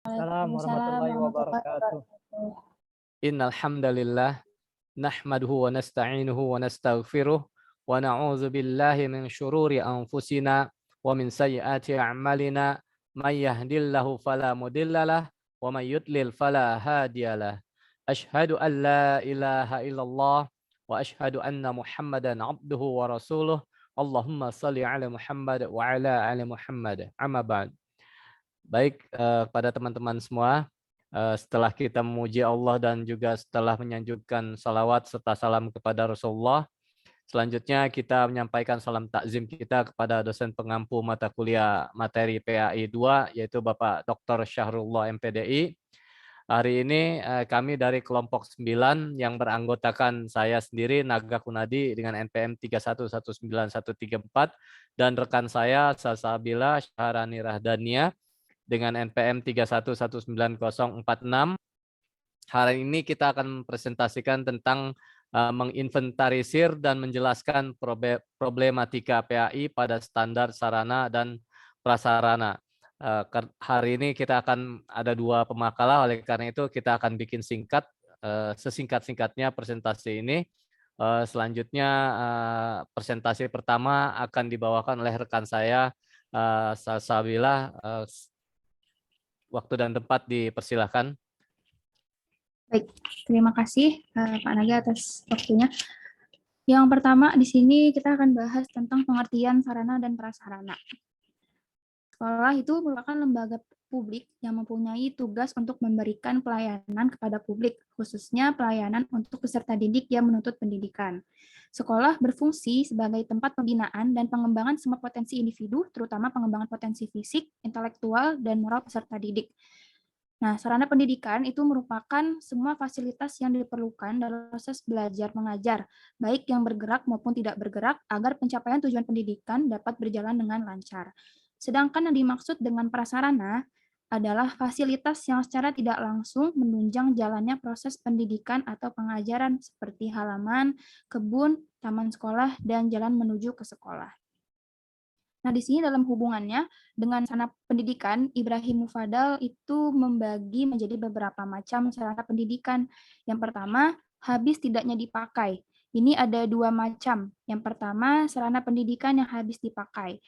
Assalamualaikum warahmatullahi warahmatullahi wabarakatuh. wabarakatuh. Innal hamdalillah nahmaduhu wa nasta'inuhu wa nastaghfiruh wa na'udzu billahi min syururi anfusina wa min sayyiati a'malina may yahdihillahu fala mudhillalah wa may yudlil fala hadiyalah. Asyhadu an la ilaha illallah wa asyhadu anna Muhammadan abduhu wa rasuluh. Allahumma shalli ala Muhammad wa ala ali Muhammad. Amma ba'd. Baik, pada teman-teman semua, setelah kita memuji Allah dan juga setelah menyanjungkan salawat serta salam kepada Rasulullah, selanjutnya kita menyampaikan salam takzim kita kepada dosen pengampu mata kuliah materi PAI 2, yaitu Bapak Dr. Syahrullah MPDI. Hari ini kami dari kelompok 9 yang beranggotakan saya sendiri Naga Kunadi dengan NPM 3119134 dan rekan saya Salsabila Syahrani Rahdania dengan NPM 3119046. Hari ini kita akan mempresentasikan tentang menginventarisir dan menjelaskan problematika PAI pada standar sarana dan prasarana. Hari ini kita akan ada 2 pemakalah, oleh karena itu kita akan bikin singkat, sesingkat-singkatnya presentasi ini. Selanjutnya presentasi pertama akan dibawakan oleh rekan saya Salsabila. Waktu dan tempat dipersilahkan. Baik, terima kasih Pak Naga atas waktunya. Yang pertama di sini kita akan bahas tentang pengertian sarana dan prasarana. Sekolah itu merupakan lembaga publik yang mempunyai tugas untuk memberikan pelayanan kepada publik, khususnya pelayanan untuk peserta didik yang menuntut pendidikan. Sekolah berfungsi sebagai tempat pembinaan dan pengembangan semua potensi individu, terutama pengembangan potensi fisik, intelektual, dan moral peserta didik. Nah, sarana pendidikan itu merupakan semua fasilitas yang diperlukan dalam proses belajar mengajar, baik yang bergerak maupun tidak bergerak, agar pencapaian tujuan pendidikan dapat berjalan dengan lancar. Sedangkan yang dimaksud dengan prasarana adalah fasilitas yang secara tidak langsung menunjang jalannya proses pendidikan atau pengajaran seperti halaman, kebun, taman sekolah, dan jalan menuju ke sekolah. Nah, di sini dalam hubungannya dengan sarana pendidikan, Ibrahim Mufadal itu membagi menjadi beberapa macam sarana pendidikan. Yang pertama, habis tidaknya dipakai. Ini ada 2 macam. Yang pertama, sarana pendidikan yang habis dipakai.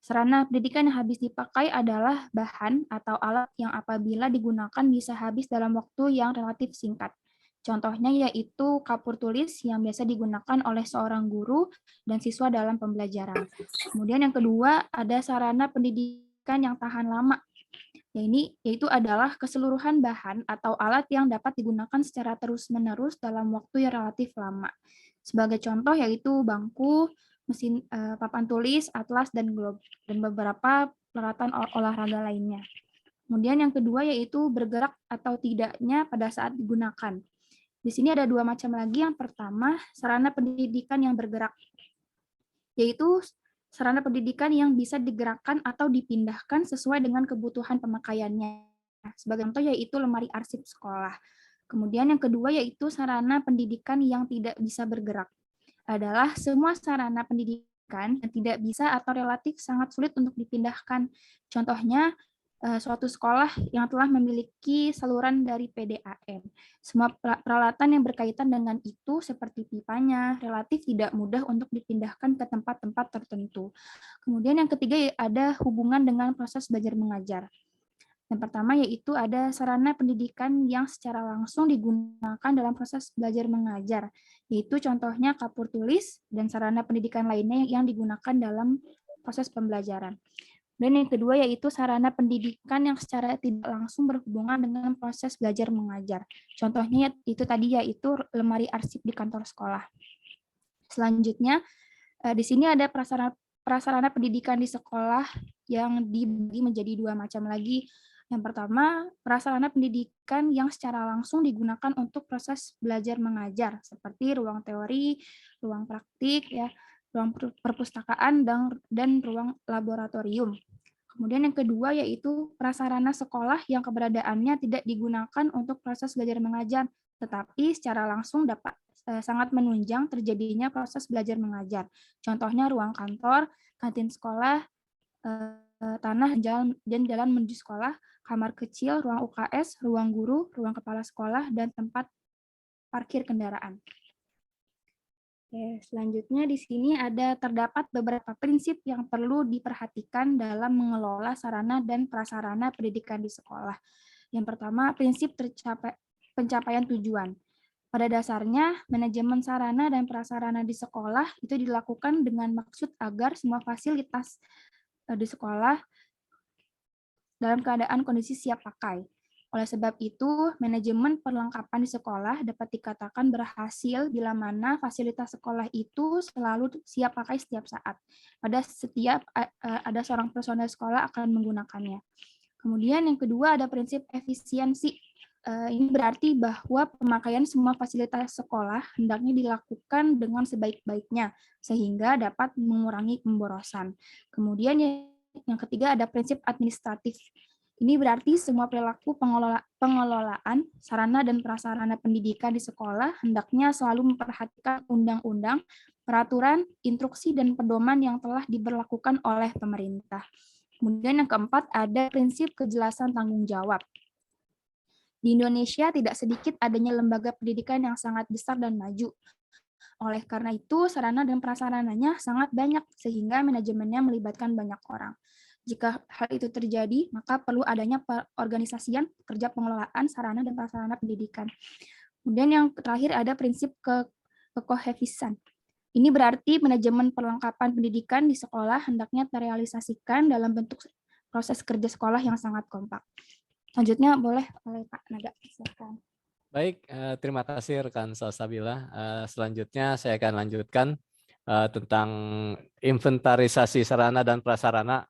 Sarana pendidikan yang habis dipakai adalah bahan atau alat yang apabila digunakan bisa habis dalam waktu yang relatif singkat. Contohnya yaitu kapur tulis yang biasa digunakan oleh seorang guru dan siswa dalam pembelajaran. Kemudian yang kedua, ada sarana pendidikan yang tahan lama. Yaitu adalah keseluruhan bahan atau alat yang dapat digunakan secara terus-menerus dalam waktu yang relatif lama. Sebagai contoh yaitu bangku, mesin papan tulis, atlas, dan globe, dan beberapa peralatan olahraga lainnya. Kemudian yang kedua yaitu bergerak atau tidaknya pada saat digunakan. Di sini ada 2 macam lagi. Yang pertama, sarana pendidikan yang bergerak, yaitu sarana pendidikan yang bisa digerakkan atau dipindahkan sesuai dengan kebutuhan pemakaiannya. Sebagai contoh yaitu lemari arsip sekolah. Kemudian yang kedua yaitu sarana pendidikan yang tidak bisa bergerak. Adalah semua sarana pendidikan yang tidak bisa atau relatif sangat sulit untuk dipindahkan. Contohnya, suatu sekolah yang telah memiliki saluran dari PDAM. Semua peralatan yang berkaitan dengan itu seperti pipanya relatif tidak mudah untuk dipindahkan ke tempat-tempat tertentu. Kemudian yang ketiga ada hubungan dengan proses belajar mengajar. Yang pertama yaitu ada sarana pendidikan yang secara langsung digunakan dalam proses belajar mengajar, yaitu contohnya kapur tulis dan sarana pendidikan lainnya yang digunakan dalam proses pembelajaran. Dan yang kedua yaitu sarana pendidikan yang secara tidak langsung berhubungan dengan proses belajar mengajar. Contohnya itu tadi yaitu lemari arsip di kantor sekolah. Selanjutnya, di sini ada prasarana pendidikan di sekolah yang dibagi menjadi 2 macam lagi. Yang pertama, prasarana pendidikan yang secara langsung digunakan untuk proses belajar mengajar, seperti ruang teori, ruang praktik, ya, ruang perpustakaan, dan ruang laboratorium. Kemudian yang kedua yaitu prasarana sekolah yang keberadaannya tidak digunakan untuk proses belajar mengajar, tetapi secara langsung dapat sangat menunjang terjadinya proses belajar mengajar. Contohnya ruang kantor, kantin sekolah, tanah, dan jalan menuju sekolah, kamar kecil, ruang UKS, ruang guru, ruang kepala sekolah, dan tempat parkir kendaraan. Oke, selanjutnya di sini terdapat beberapa prinsip yang perlu diperhatikan dalam mengelola sarana dan prasarana pendidikan di sekolah. Yang pertama, prinsip pencapaian tujuan. Pada dasarnya, manajemen sarana dan prasarana di sekolah itu dilakukan dengan maksud agar semua fasilitas di sekolah dalam keadaan kondisi siap pakai. Oleh sebab itu, manajemen perlengkapan di sekolah dapat dikatakan berhasil bila mana fasilitas sekolah itu selalu siap pakai setiap saat. Ada seorang personel sekolah akan menggunakannya. Kemudian yang kedua ada prinsip efisiensi. Ini berarti bahwa pemakaian semua fasilitas sekolah hendaknya dilakukan dengan sebaik-baiknya, sehingga dapat mengurangi pemborosan. Kemudian yang ketiga ada prinsip administratif. Ini berarti semua perilaku pengelolaan sarana dan prasarana pendidikan di sekolah hendaknya selalu memperhatikan undang-undang, peraturan, instruksi, dan pedoman yang telah diberlakukan oleh pemerintah. Kemudian yang keempat ada prinsip kejelasan tanggung jawab. Di Indonesia tidak sedikit adanya lembaga pendidikan yang sangat besar dan maju. Oleh karena itu, sarana dan prasarananya sangat banyak, sehingga manajemennya melibatkan banyak orang. Jika hal itu terjadi, maka perlu adanya perorganisasian kerja pengelolaan sarana dan prasarana pendidikan. Kemudian yang terakhir ada prinsip kekohefisan. Ini berarti manajemen perlengkapan pendidikan di sekolah hendaknya terrealisasikan dalam bentuk proses kerja sekolah yang sangat kompak. Selanjutnya boleh oleh Pak Naga. Silakan. Baik, terima kasih rekan Salsabila. Selanjutnya saya akan lanjutkan tentang inventarisasi sarana dan prasarana.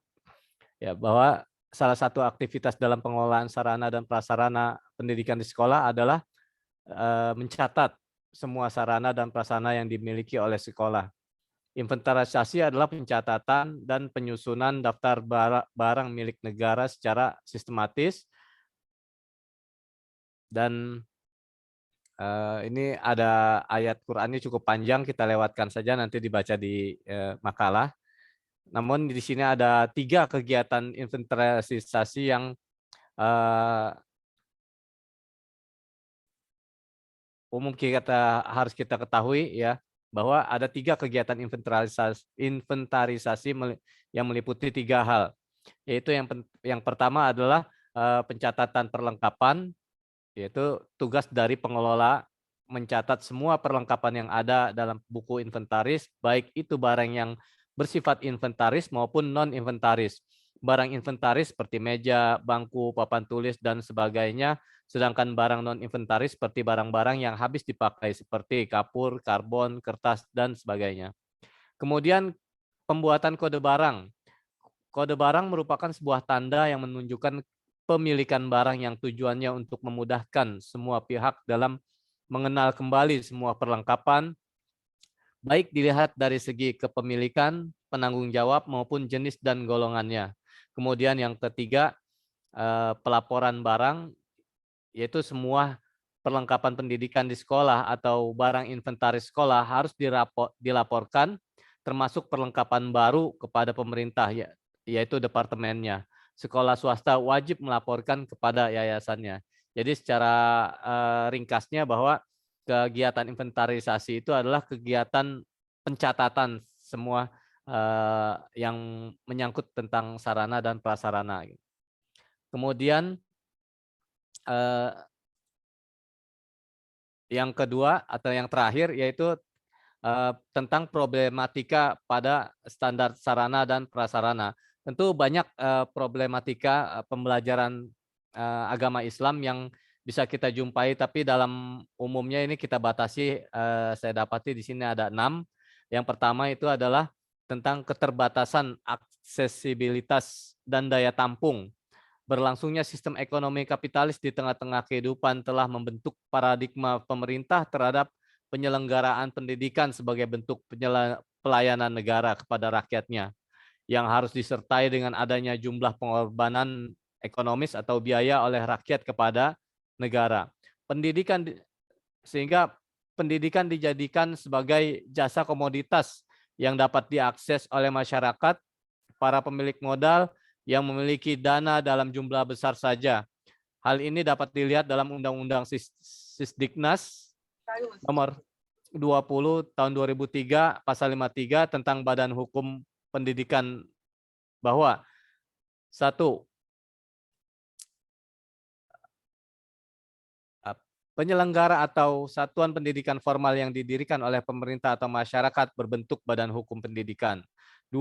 Ya, bahwa salah satu aktivitas dalam pengelolaan sarana dan prasarana pendidikan di sekolah adalah mencatat semua sarana dan prasarana yang dimiliki oleh sekolah. Inventarisasi adalah pencatatan dan penyusunan daftar barang milik negara secara sistematis. Dan ini ada ayat Qur'annya cukup panjang, kita lewatkan saja, nanti dibaca di makalah. Namun di sini ada 3 kegiatan inventarisasi yang umum harus kita ketahui, ya, bahwa ada 3 kegiatan inventarisasi yang meliputi 3 hal, yaitu yang pertama adalah pencatatan perlengkapan, yaitu tugas dari pengelola mencatat semua perlengkapan yang ada dalam buku inventaris, baik itu barang yang bersifat inventaris maupun non-inventaris. Barang inventaris seperti meja, bangku, papan tulis, dan sebagainya, sedangkan barang non-inventaris seperti barang-barang yang habis dipakai seperti kapur, karbon, kertas, dan sebagainya. Kemudian pembuatan kode barang. Kode barang merupakan sebuah tanda yang menunjukkan pemilikan barang yang tujuannya untuk memudahkan semua pihak dalam mengenal kembali semua perlengkapan, baik dilihat dari segi kepemilikan, penanggung jawab, maupun jenis dan golongannya. Kemudian yang ketiga, pelaporan barang, yaitu semua perlengkapan pendidikan di sekolah atau barang inventaris sekolah harus dilaporkan, termasuk perlengkapan baru kepada pemerintah, yaitu departemennya. Sekolah swasta wajib melaporkan kepada yayasannya. Jadi secara ringkasnya bahwa kegiatan inventarisasi itu adalah kegiatan pencatatan semua yang menyangkut tentang sarana dan prasarana. Kemudian yang kedua atau yang terakhir yaitu tentang problematika pada standar sarana dan prasarana. Tentu banyak problematika pembelajaran agama Islam yang bisa kita jumpai, tapi dalam umumnya ini kita batasi, saya dapati di sini ada 6. Yang pertama itu adalah tentang keterbatasan aksesibilitas dan daya tampung. Berlangsungnya sistem ekonomi kapitalis di tengah-tengah kehidupan telah membentuk paradigma pemerintah terhadap penyelenggaraan pendidikan sebagai bentuk pelayanan negara kepada rakyatnya, yang harus disertai dengan adanya jumlah pengorbanan ekonomis atau biaya oleh rakyat kepada negara. Sehingga pendidikan dijadikan sebagai jasa komoditas yang dapat diakses oleh masyarakat, para pemilik modal, yang memiliki dana dalam jumlah besar saja. Hal ini dapat dilihat dalam Undang-Undang Sisdiknas nomor 20 tahun 2003 pasal 53 tentang Badan Hukum Pendidikan bahwa 1. Penyelenggara atau satuan pendidikan formal yang didirikan oleh pemerintah atau masyarakat berbentuk badan hukum pendidikan. 2.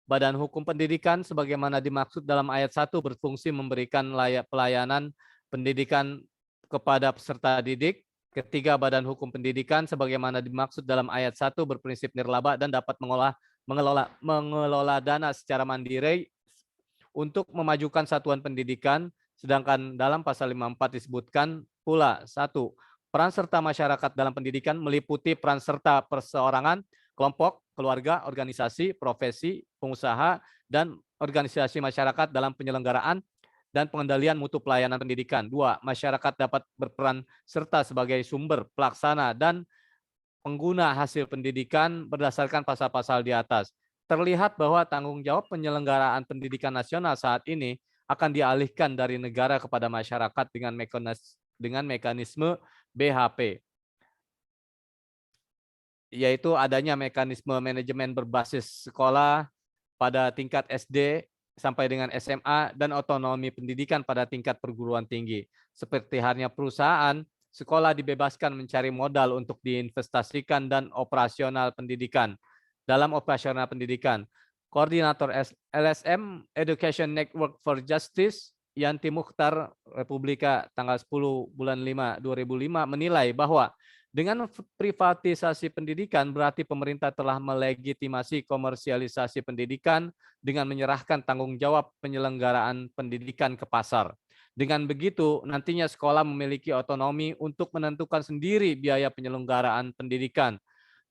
Badan hukum pendidikan sebagaimana dimaksud dalam ayat 1 berfungsi memberikan pelayanan pendidikan kepada peserta didik. Ketiga, badan hukum pendidikan sebagaimana dimaksud dalam ayat 1 berprinsip nirlaba dan dapat mengelola dana secara mandiri untuk memajukan satuan pendidikan. Sedangkan dalam pasal 54 disebutkan pula 1. Peran serta masyarakat dalam pendidikan meliputi peran serta perseorangan, kelompok, keluarga, organisasi, profesi, pengusaha, dan organisasi masyarakat dalam penyelenggaraan dan pengendalian mutu pelayanan pendidikan. 2. Masyarakat dapat berperan serta sebagai sumber, pelaksana, dan pengguna hasil pendidikan berdasarkan pasal-pasal di atas. Terlihat bahwa tanggung jawab penyelenggaraan pendidikan nasional saat ini akan dialihkan dari negara kepada masyarakat dengan mekanisme BHP, yaitu adanya mekanisme manajemen berbasis sekolah pada tingkat SD sampai dengan SMA dan otonomi pendidikan pada tingkat perguruan tinggi. Seperti halnya perusahaan, sekolah dibebaskan mencari modal untuk diinvestasikan dan operasional pendidikan. Dalam operasional pendidikan, Koordinator LSM Education Network for Justice Yanti Mukhtar Republika tanggal 10 bulan 5 2005 menilai bahwa dengan privatisasi pendidikan berarti pemerintah telah melegitimasi komersialisasi pendidikan dengan menyerahkan tanggung jawab penyelenggaraan pendidikan ke pasar. Dengan begitu, nantinya sekolah memiliki otonomi untuk menentukan sendiri biaya penyelenggaraan pendidikan.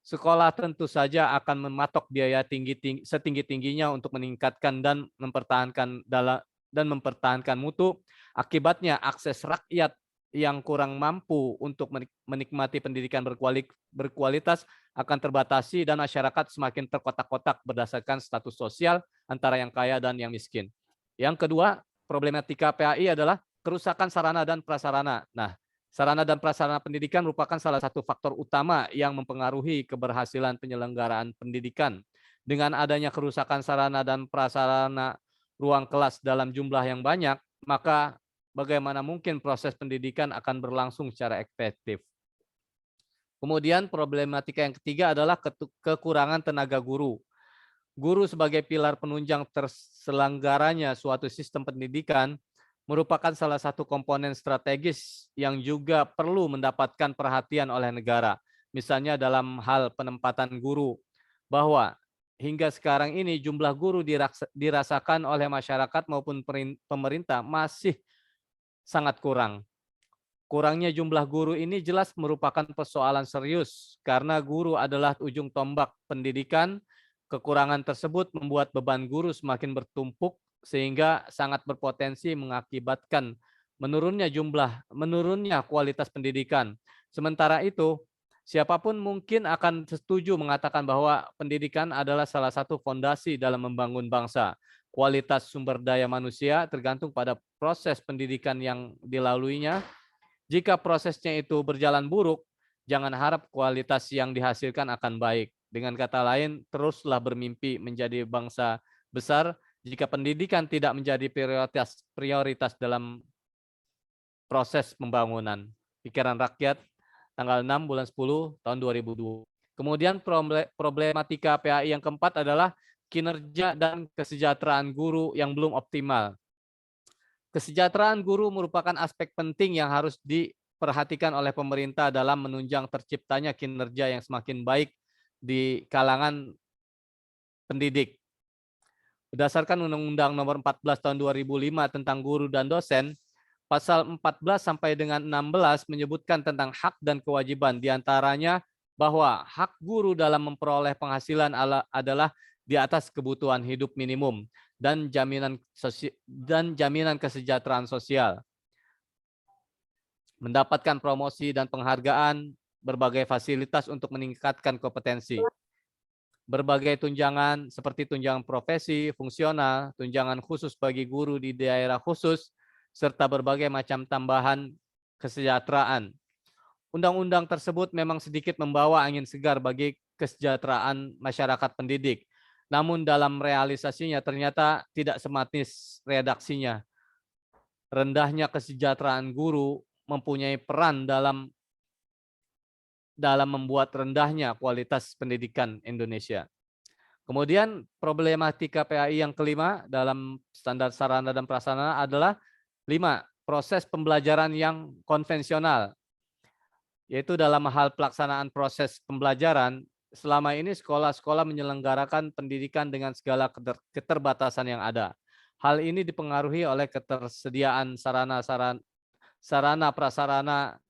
Sekolah tentu saja akan mematok biaya setinggi-tingginya untuk meningkatkan dan mempertahankan mutu. Akibatnya akses rakyat yang kurang mampu untuk menikmati pendidikan berkualitas akan terbatasi dan masyarakat semakin terkotak-kotak berdasarkan status sosial antara yang kaya dan yang miskin. Yang kedua, problematika PAI adalah kerusakan sarana dan prasarana. Nah, sarana dan prasarana pendidikan merupakan salah satu faktor utama yang mempengaruhi keberhasilan penyelenggaraan pendidikan. Dengan adanya kerusakan sarana dan prasarana ruang kelas dalam jumlah yang banyak, maka bagaimana mungkin proses pendidikan akan berlangsung secara efektif. Kemudian problematika yang ketiga adalah kekurangan tenaga guru. Guru sebagai pilar penunjang terselenggaranya suatu sistem pendidikan merupakan salah satu komponen strategis yang juga perlu mendapatkan perhatian oleh negara. Misalnya dalam hal penempatan guru, bahwa hingga sekarang ini jumlah guru dirasakan oleh masyarakat maupun pemerintah masih sangat kurang. Kurangnya jumlah guru ini jelas merupakan persoalan serius karena guru adalah ujung tombak pendidikan. Kekurangan tersebut membuat beban guru semakin bertumpuk sehingga sangat berpotensi mengakibatkan menurunnya kualitas pendidikan. Sementara itu, siapapun mungkin akan setuju mengatakan bahwa pendidikan adalah salah satu fondasi dalam membangun bangsa. Kualitas sumber daya manusia tergantung pada proses pendidikan yang dilaluinya. Jika prosesnya itu berjalan buruk, jangan harap kualitas yang dihasilkan akan baik. Dengan kata lain, teruslah bermimpi menjadi bangsa besar. Jika pendidikan tidak menjadi prioritas dalam proses pembangunan. Pikiran Rakyat, tanggal 6 bulan 10 tahun 2002. Kemudian problematika PAI yang keempat adalah kinerja dan kesejahteraan guru yang belum optimal. Kesejahteraan guru merupakan aspek penting yang harus diperhatikan oleh pemerintah dalam menunjang terciptanya kinerja yang semakin baik di kalangan pendidik. Berdasarkan Undang-Undang Nomor 14 Tahun 2005 tentang guru dan dosen, pasal 14 sampai dengan 16 menyebutkan tentang hak dan kewajiban, diantaranya bahwa hak guru dalam memperoleh penghasilan adalah di atas kebutuhan hidup minimum dan jaminan kesejahteraan sosial, mendapatkan promosi dan penghargaan, berbagai fasilitas untuk meningkatkan kompetensi. berbagai tunjangan seperti tunjangan profesi, fungsional, tunjangan khusus bagi guru di daerah khusus, serta berbagai macam tambahan kesejahteraan. Undang-undang tersebut memang sedikit membawa angin segar bagi kesejahteraan masyarakat pendidik. Namun dalam realisasinya ternyata tidak semanis redaksinya. Rendahnya kesejahteraan guru mempunyai peran dalam membuat rendahnya kualitas pendidikan Indonesia. Kemudian problematika PAI yang kelima dalam standar sarana dan prasarana adalah 5. Proses pembelajaran yang konvensional. Yaitu dalam hal pelaksanaan proses pembelajaran, selama ini sekolah-sekolah menyelenggarakan pendidikan dengan segala keterbatasan yang ada. Hal ini dipengaruhi oleh ketersediaan sarana prasarana,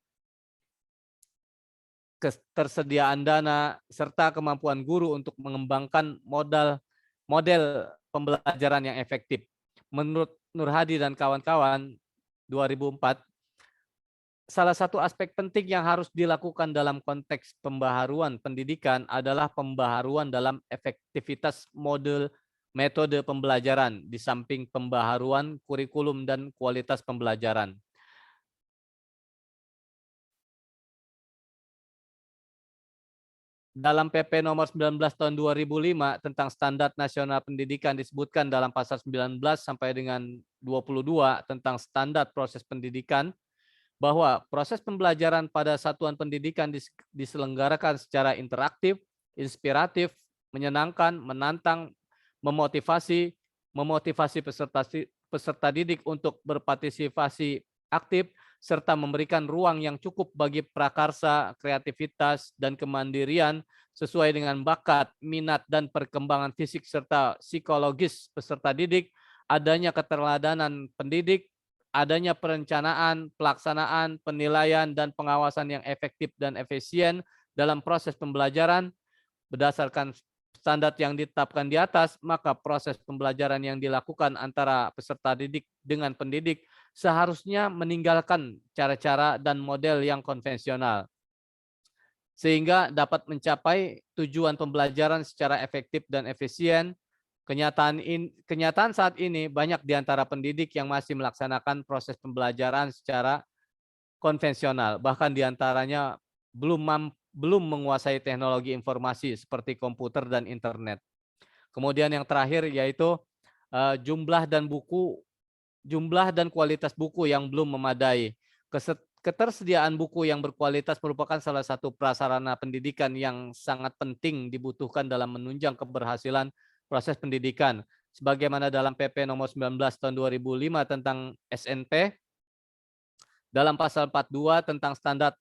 ketersediaan dana, serta kemampuan guru untuk mengembangkan model pembelajaran yang efektif. Menurut Nur Hadi dan kawan-kawan 2004, salah satu aspek penting yang harus dilakukan dalam konteks pembaharuan pendidikan adalah pembaharuan dalam efektivitas metode pembelajaran di samping pembaharuan kurikulum dan kualitas pembelajaran. Dalam PP nomor 19 tahun 2005 tentang Standar Nasional Pendidikan disebutkan dalam pasal 19 sampai dengan 22 tentang standar proses pendidikan bahwa proses pembelajaran pada satuan pendidikan diselenggarakan secara interaktif, inspiratif, menyenangkan, menantang, memotivasi peserta didik untuk berpartisipasi aktif, serta memberikan ruang yang cukup bagi prakarsa, kreativitas, dan kemandirian sesuai dengan bakat, minat, dan perkembangan fisik serta psikologis peserta didik, adanya keteladanan pendidik, adanya perencanaan, pelaksanaan, penilaian, dan pengawasan yang efektif dan efisien dalam proses pembelajaran berdasarkan standar yang ditetapkan di atas, maka proses pembelajaran yang dilakukan antara peserta didik dengan pendidik seharusnya meninggalkan cara-cara dan model yang konvensional, sehingga dapat mencapai tujuan pembelajaran secara efektif dan efisien. Kenyataan saat ini banyak di antara pendidik yang masih melaksanakan proses pembelajaran secara konvensional, bahkan di antaranya belum menguasai teknologi informasi seperti komputer dan internet. Kemudian yang terakhir yaitu jumlah dan kualitas buku yang belum memadai. Ketersediaan buku yang berkualitas merupakan salah satu prasarana pendidikan yang sangat penting dibutuhkan dalam menunjang keberhasilan proses pendidikan. Sebagaimana dalam PP nomor 19 tahun 2005 tentang SNP, dalam pasal 42 tentang standar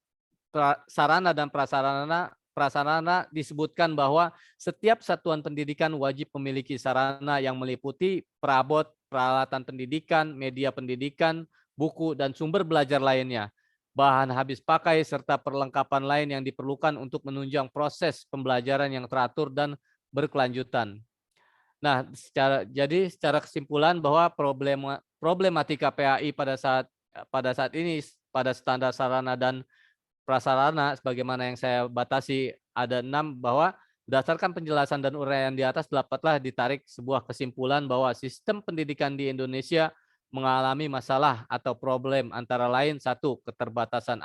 sarana dan prasarana disebutkan bahwa setiap satuan pendidikan wajib memiliki sarana yang meliputi perabot, peralatan pendidikan, media pendidikan, buku, dan sumber belajar lainnya, bahan habis pakai, serta perlengkapan lain yang diperlukan untuk menunjang proses pembelajaran yang teratur dan berkelanjutan. Nah, secara kesimpulan bahwa problematika PAI pada saat ini pada standar sarana dan prasarana sebagaimana yang saya batasi ada 6, bahwa berdasarkan penjelasan dan uraian di atas dapatlah ditarik sebuah kesimpulan bahwa sistem pendidikan di Indonesia mengalami masalah atau problem antara lain: 1. Keterbatasan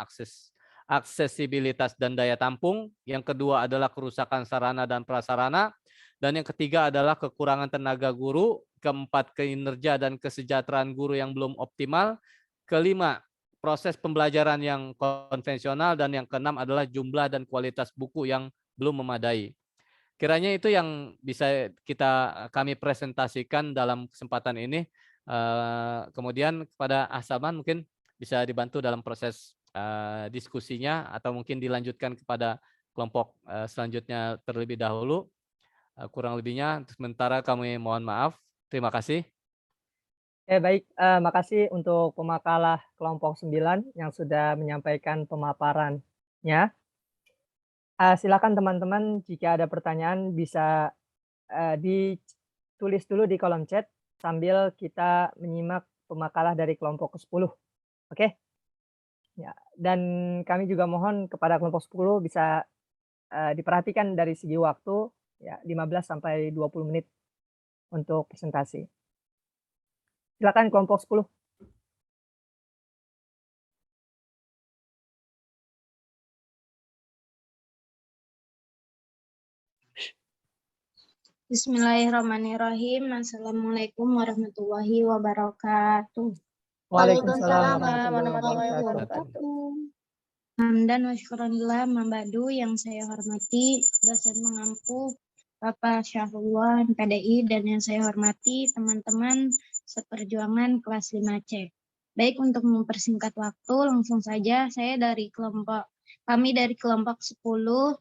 aksesibilitas dan daya tampung, yang kedua adalah kerusakan sarana dan prasarana, dan yang ketiga adalah kekurangan tenaga guru, keempat kinerja dan kesejahteraan guru yang belum optimal, kelima proses pembelajaran yang konvensional, dan yang keenam adalah jumlah dan kualitas buku yang belum memadai. Kiranya itu yang bisa kami presentasikan dalam kesempatan ini. Kemudian kepada Ahsaman mungkin bisa dibantu dalam proses diskusinya, atau mungkin dilanjutkan kepada kelompok selanjutnya terlebih dahulu. Kurang lebihnya sementara kami mohon maaf. Terima kasih. Baik, makasih untuk pemakalah kelompok 9 yang sudah menyampaikan pemaparannya. Silakan teman-teman jika ada pertanyaan bisa, ditulis dulu di kolom chat sambil kita menyimak pemakalah dari kelompok ke-10, oke? Ya, dan kami juga mohon kepada kelompok 10 bisa, diperhatikan dari segi waktu, ya 15 sampai 20 menit untuk presentasi. Silakan kelompok 10. Bismillahirrahmanirrahim. Assalamualaikum warahmatullahi wabarakatuh. Waalaikumsalam warahmatullahi wabarakatuh. Hamdan wa syukurillah mambadu yang saya hormati dosen mengampu Bapak Syahrullah PDI dan yang saya hormati teman-teman seperjuangan kelas 5C. Baik, untuk mempersingkat waktu langsung saja kami dari kelompok 10.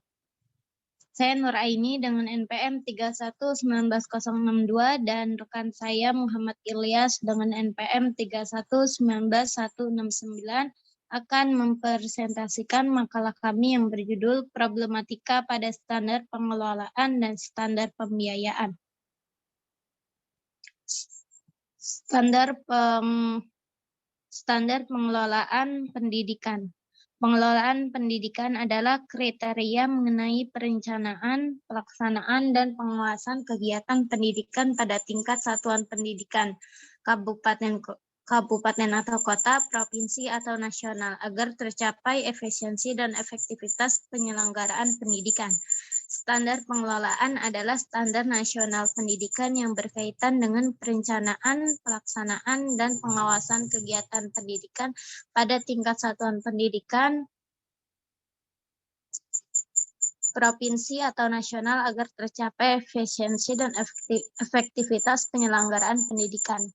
Saya Nur Aini dengan NPM 311962 dan rekan saya Muhammad Ilyas dengan NPM 3199169 akan mempresentasikan makalah kami yang berjudul Problematika pada Standar Pengelolaan dan Standar Pembiayaan. Standar pengelolaan pendidikan. Pengelolaan pendidikan adalah kriteria mengenai perencanaan, pelaksanaan, dan pengawasan kegiatan pendidikan pada tingkat satuan pendidikan, kabupaten atau kota, provinsi atau nasional, agar tercapai efisiensi dan efektivitas penyelenggaraan pendidikan. Standar pengelolaan adalah standar nasional pendidikan yang berkaitan dengan perencanaan, pelaksanaan, dan pengawasan kegiatan pendidikan pada tingkat satuan pendidikan, provinsi atau nasional agar tercapai efisiensi dan efektivitas penyelenggaraan pendidikan.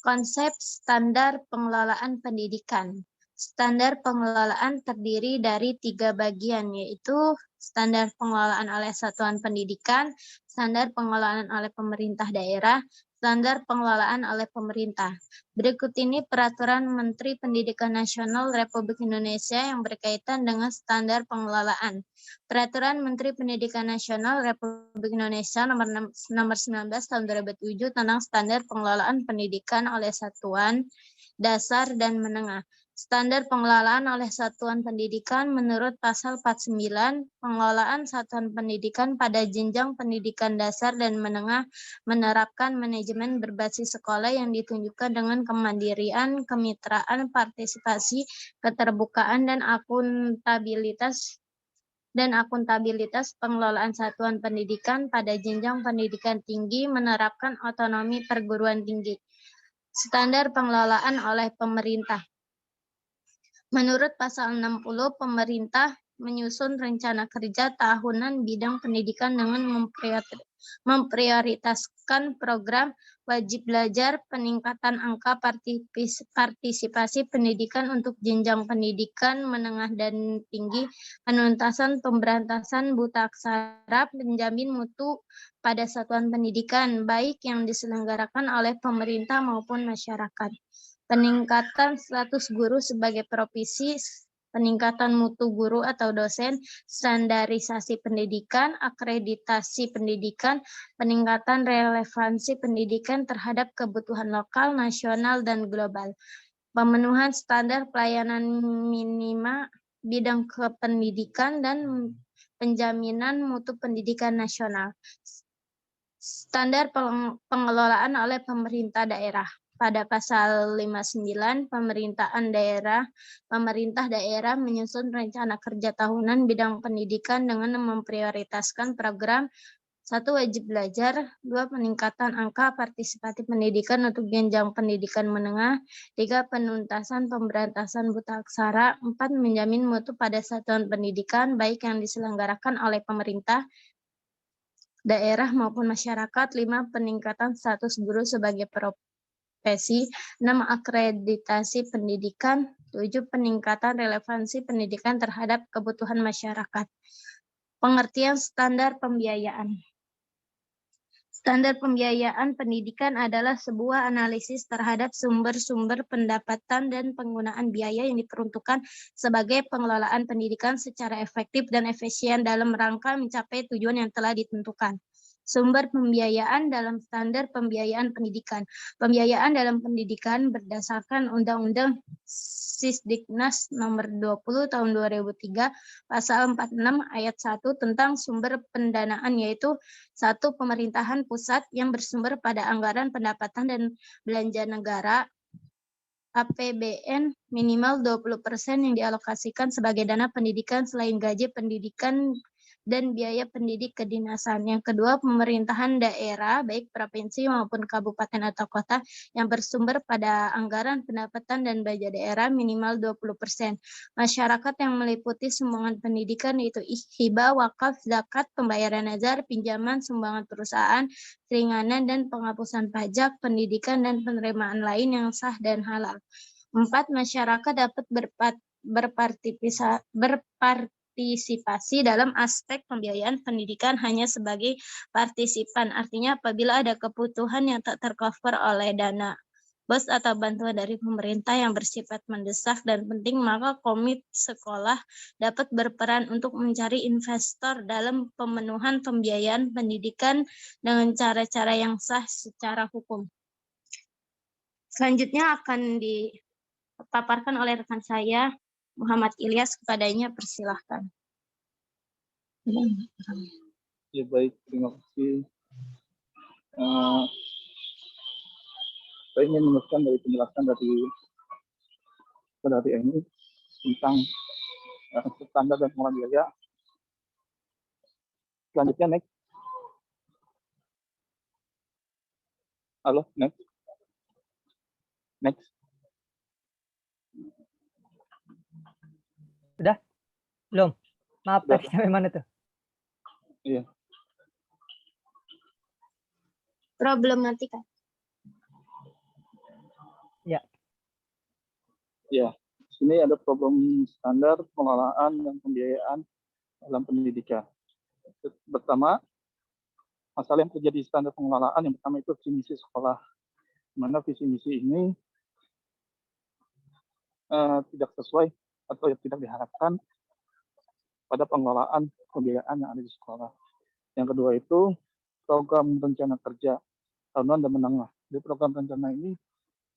Konsep standar pengelolaan pendidikan. Standar pengelolaan terdiri dari 3 bagian, yaitu standar pengelolaan oleh satuan pendidikan, standar pengelolaan oleh pemerintah daerah, standar pengelolaan oleh pemerintah. Berikut ini Peraturan Menteri Pendidikan Nasional Republik Indonesia yang berkaitan dengan standar pengelolaan. Peraturan Menteri Pendidikan Nasional Republik Indonesia nomor 19 tahun 2007 tentang standar pengelolaan pendidikan oleh satuan dasar dan menengah. Standar pengelolaan oleh satuan pendidikan menurut pasal 49, pengelolaan satuan pendidikan pada jenjang pendidikan dasar dan menengah menerapkan manajemen berbasis sekolah yang ditunjukkan dengan kemandirian, kemitraan, partisipasi, keterbukaan, dan akuntabilitas pengelolaan satuan pendidikan pada jenjang pendidikan tinggi menerapkan otonomi perguruan tinggi. Standar pengelolaan oleh pemerintah. Menurut pasal 60, pemerintah menyusun rencana kerja tahunan bidang pendidikan dengan memprioritaskan program wajib belajar, peningkatan angka partisipasi pendidikan untuk jenjang pendidikan menengah dan tinggi, penuntasan pemberantasan buta aksara, menjamin mutu pada satuan pendidikan, baik yang diselenggarakan oleh pemerintah maupun masyarakat. Peningkatan status guru sebagai profesi, peningkatan mutu guru atau dosen, standarisasi pendidikan, akreditasi pendidikan, peningkatan relevansi pendidikan terhadap kebutuhan lokal, nasional, dan global. Pemenuhan standar pelayanan minima bidang kependidikan dan penjaminan mutu pendidikan nasional. Standar pengelolaan oleh pemerintah daerah. Pada pasal 59, pemerintah daerah menyusun rencana kerja tahunan bidang pendidikan dengan memprioritaskan program 1. Wajib belajar, 2. Peningkatan angka partisipatif pendidikan untuk jenjang pendidikan menengah, 3. Penuntasan pemberantasan buta aksara, 4. Menjamin mutu pada satuan pendidikan baik yang diselenggarakan oleh pemerintah daerah maupun masyarakat, 5. Peningkatan status guru sebagai profesi, 6. Akreditasi pendidikan, 7. Peningkatan relevansi pendidikan terhadap kebutuhan masyarakat. Pengertian standar pembiayaan. Standar pembiayaan pendidikan adalah sebuah analisis terhadap sumber-sumber pendapatan dan penggunaan biaya yang diperuntukkan sebagai pengelolaan pendidikan secara efektif dan efisien dalam rangka mencapai tujuan yang telah ditentukan. Sumber pembiayaan dalam standar pembiayaan pendidikan. Pembiayaan dalam pendidikan berdasarkan Undang-Undang Sisdiknas Nomor 20 Tahun 2003 Pasal 46 Ayat 1 tentang sumber pendanaan, yaitu 1. Pemerintahan pusat yang bersumber pada anggaran pendapatan dan belanja negara APBN minimal 20% yang dialokasikan sebagai dana pendidikan selain gaji pendidikan dan biaya pendidik kedinasan. Yang kedua, pemerintahan daerah, baik provinsi maupun kabupaten atau kota, yang bersumber pada anggaran pendapatan dan belanja daerah minimal 20%. Masyarakat yang meliputi sumbangan pendidikan yaitu hibah, wakaf, zakat, pembayaran nazar, pinjaman, sumbangan perusahaan, keringanan, dan penghapusan pajak, pendidikan, dan penerimaan lain yang sah dan halal. 4. Masyarakat dapat berpartisipasi dalam aspek pembiayaan pendidikan hanya sebagai partisipan. Artinya apabila ada kebutuhan yang tak tercover oleh dana BOS atau bantuan dari pemerintah yang bersifat mendesak dan penting, maka komite sekolah dapat berperan untuk mencari investor dalam pemenuhan pembiayaan pendidikan dengan cara-cara yang sah secara hukum. Selanjutnya akan dipaparkan oleh rekan saya, Muhammad Ilyas. Kepadanya persilahkan. Ya baik, terima kasih. Saya ingin meneruskan dari penjelasan dari ini tentang standar dan pengelolaan biaya. Selanjutnya next. Halo, next. Sudah? Belum? Maaf, Sudah. tadi sampai mana tuh? Iya. Problematika. Ya, sini ada problem standar pengelolaan dan pembiayaan dalam pendidikan. Pertama, masalah yang terjadi di standar pengelolaan yang pertama itu visi misi sekolah. Di mana visi misi ini tidak sesuai atau tidak diharapkan pada pengelolaan pembiayaan yang ada di sekolah. Yang kedua itu program rencana kerja tahunan dan menengah. Di program rencana ini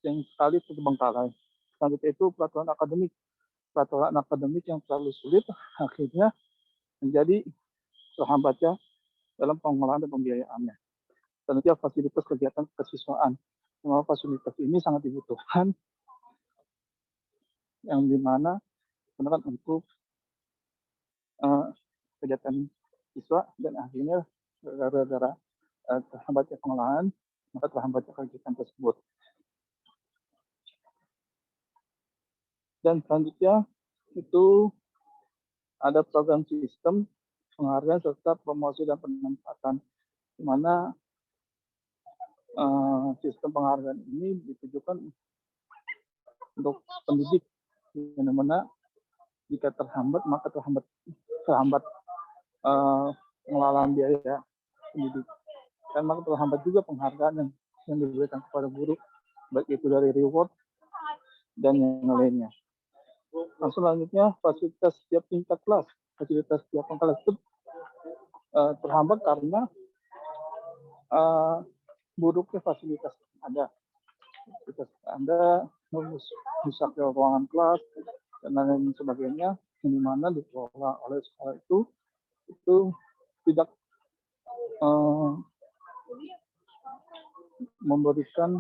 yang sekali terbengkalai. Selanjutnya itu peraturan akademik yang terlalu sulit akhirnya menjadi terhambatnya dalam pengelolaan dan pembiayaannya. Selanjutnya fasilitas kegiatan kesiswaan. Semua fasilitas ini sangat dibutuhkan yang dimana benar untuk kegiatan siswa dan akhirnya gara-gara terhambatnya pengelolaan maka terhambatnya kegiatan tersebut. Dan selanjutnya itu ada program sistem penghargaan serta promosi dan penempatan, di mana sistem penghargaan ini ditujukan untuk pendidik, di mana jika terhambat maka terhambat pengelolaan biaya pendidik, dan maka terhambat juga penghargaan yang diberikan kepada guru, baik itu dari reward dan yang lainnya. Nah, selanjutnya fasilitas setiap tingkat kelas. Fasilitas setiap tingkat kelas itu terhambat karena buruknya fasilitas ada. Rusaknya ruangan kelas dan lain sebagainya, di mana dikelola oleh sekolah itu tidak memberikan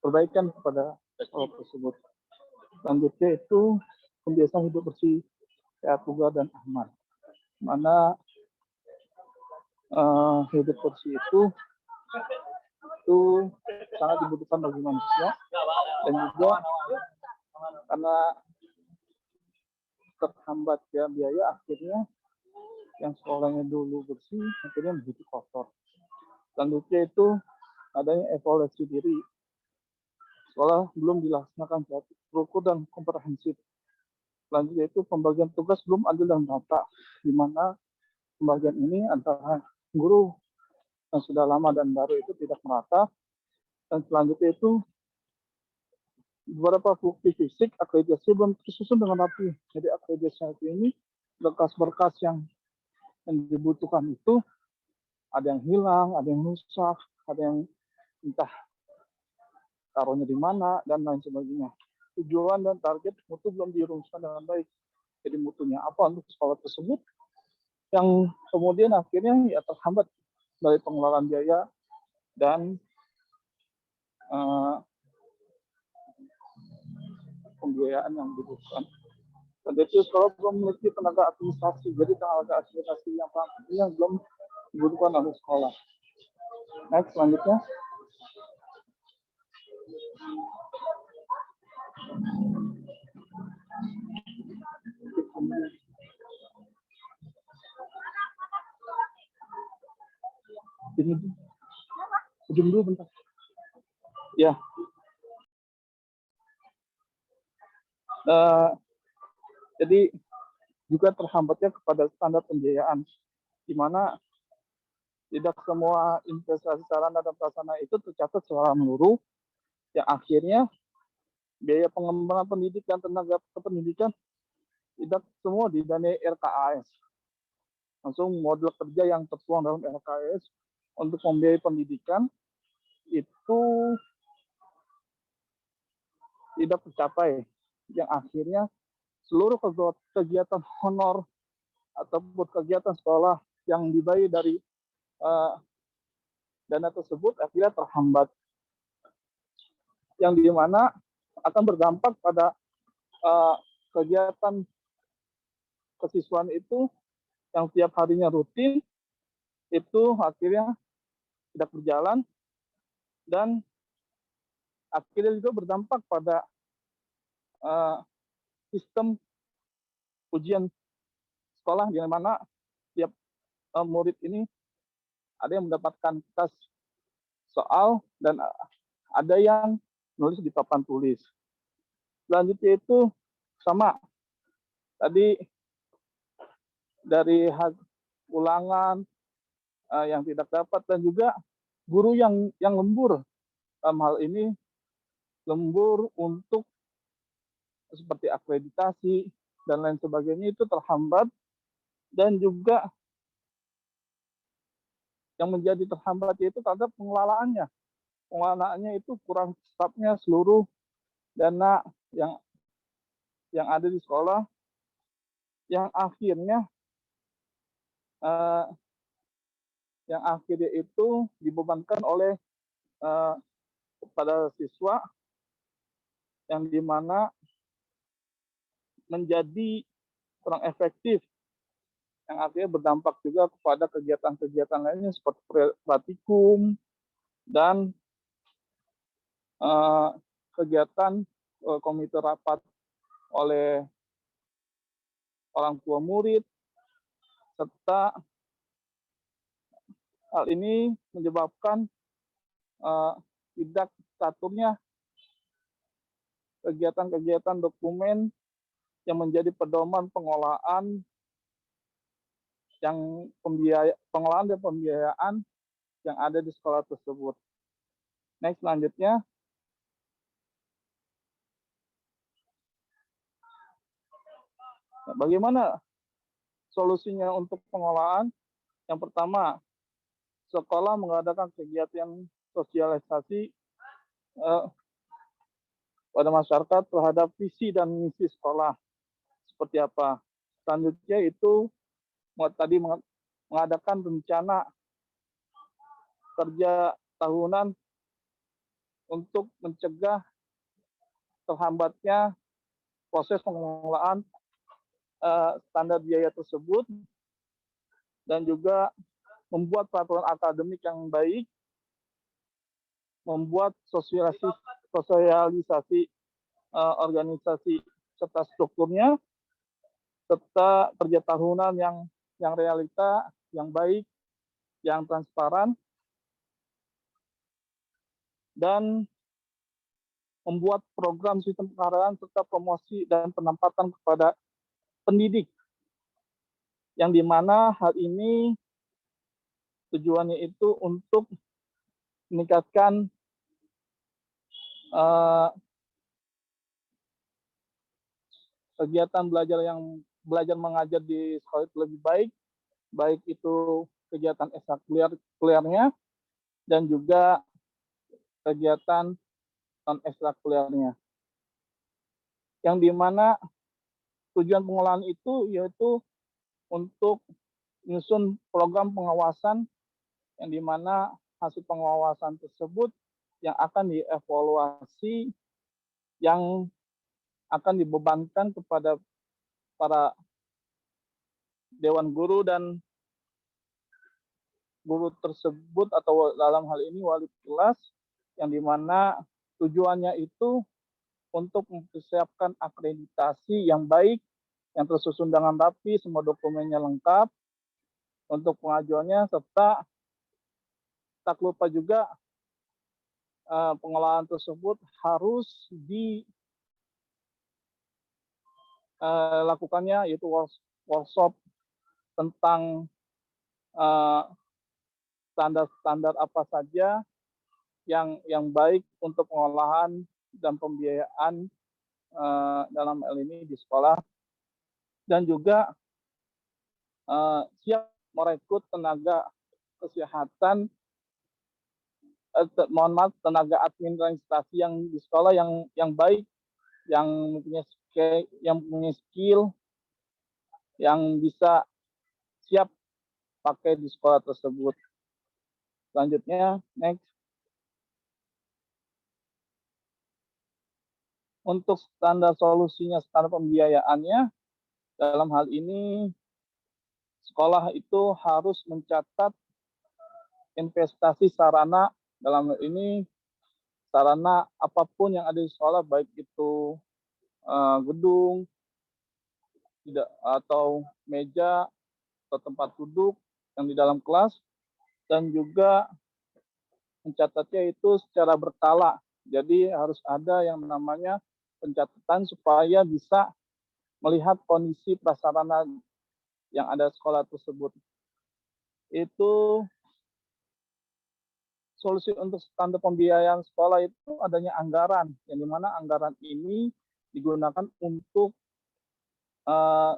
perbaikan kepada sekolah tersebut. Selanjutnya itu kebiasaan hidup bersih, sehat, bugar, dan aman. Mana hidup bersih itu sangat dibutuhkan bagi manusia, dan juga karena terhambat ya biaya, akhirnya yang sekolahnya dulu bersih akhirnya menjadi kotor. Selanjutnya itu adanya evaluasi diri. Sekolah belum dilaksanakan secara terukur dan komprehensif. Selanjutnya itu pembagian tugas belum adil dan rata, di mana pembagian ini antara guru yang sudah lama dan baru itu tidak merata. Dan selanjutnya itu beberapa bukti fisik akreditasi belum tersusun dengan rapi. Jadi akreditasi ini berkas-berkas yang dibutuhkan itu ada yang hilang, ada yang rusak, ada yang entah taruhnya di mana, dan lain sebagainya. Tujuan dan target mutu belum dirumuskan dengan baik. Jadi mutunya apa untuk sekolah tersebut, yang kemudian akhirnya ya terhambat dari pengelolaan biaya dan pembiayaan yang dibutuhkan. Dan itu sekolah belum memiliki tenaga administrasi, jadi tenaga administrasi yang belum dibutuhkan oleh sekolah. Next, selanjutnya. Ini ujung dulu bentar. Ya. Jadi juga terhambatnya kepada standar pembiayaan, di mana tidak semua investasi sarana dan prasarana itu tercatat secara menyeluruh, yang akhirnya biaya pengembangan pendidik dan tenaga kependidikan tidak semua didanai RKAS. Langsung model kerja yang tertuang dalam RKAS untuk membiayai pendidikan itu tidak tercapai, yang akhirnya seluruh kegiatan honor ataupun kegiatan sekolah yang dibayar dari dana tersebut akhirnya terhambat, yang dimana akan berdampak pada kegiatan kesiswaan itu yang tiap harinya rutin itu akhirnya tidak berjalan, dan akhirnya juga berdampak pada sistem ujian sekolah, di mana tiap murid ini ada yang mendapatkan kertas soal dan ada yang nulis di papan tulis. Selanjutnya itu sama tadi dari ulangan yang tidak dapat, dan juga guru yang lembur. Dalam hal ini lembur untuk seperti akreditasi dan lain sebagainya itu terhambat, dan juga yang menjadi terhambat itu terhadap pengelolaannya. Pengelolaannya itu kurang stafnya seluruh dana yang ada di sekolah, yang akhirnya itu dibebankan oleh kepada siswa, yang dimana menjadi kurang efektif, yang akhirnya berdampak juga kepada kegiatan-kegiatan lainnya seperti praktikum dan kegiatan komite rapat oleh orang tua murid, serta hal ini menyebabkan tidak teraturnya kegiatan-kegiatan dokumen yang menjadi pedoman pengelolaan pengelolaan dan pembiayaan yang ada di sekolah tersebut. Next, selanjutnya. Nah, bagaimana solusinya untuk pengelolaan? Yang pertama, sekolah mengadakan kegiatan sosialisasi pada masyarakat terhadap visi dan misi sekolah seperti apa. Selanjutnya itu tadi mengadakan rencana kerja tahunan untuk mencegah terhambatnya proses pengelolaan standar biaya tersebut, dan juga membuat peraturan akademik yang baik, membuat sosialisasi organisasi serta strukturnya, serta kerja tahunan yang realita, yang baik, yang transparan, dan membuat program sistem pengarahan serta promosi dan penempatan kepada pendidik, yang dimana hal ini tujuannya itu untuk meningkatkan kegiatan belajar mengajar di sekolah itu lebih baik itu kegiatan ekstrakurikulernya dan juga kegiatan non ekstrakurikulernya. Yang dimana tujuan pengelolaan itu yaitu untuk menyusun program pengawasan yang dimana hasil pengawasan tersebut yang akan dievaluasi, yang akan dibebankan kepada para dewan guru dan guru tersebut atau dalam hal ini wali kelas, yang dimana tujuannya itu untuk mempersiapkan akreditasi yang baik, yang tersusun dengan rapi, semua dokumennya lengkap untuk pengajuannya, serta tak lupa juga pengelolaan tersebut harus dilakukannya yaitu workshop tentang standar-standar apa saja yang baik untuk pengolahan dan pembiayaan dalam hal ini di sekolah, dan juga siap merekrut tenaga kesehatan, tenaga administrasi yang di sekolah yang baik, yang punya skill, yang bisa siap pakai di sekolah tersebut. Selanjutnya, next. Untuk standar solusinya, standar pembiayaannya, dalam hal ini sekolah itu harus mencatat investasi sarana, dalam hal ini sarana apapun yang ada di sekolah, baik itu gedung, atau meja atau tempat duduk yang di dalam kelas, dan juga mencatatnya itu secara berkala. Jadi harus ada yang namanya pencatatan supaya bisa melihat kondisi prasarana yang ada di sekolah tersebut. Itu solusi untuk standar pembiayaan sekolah itu adanya anggaran, yang dimana anggaran ini digunakan untuk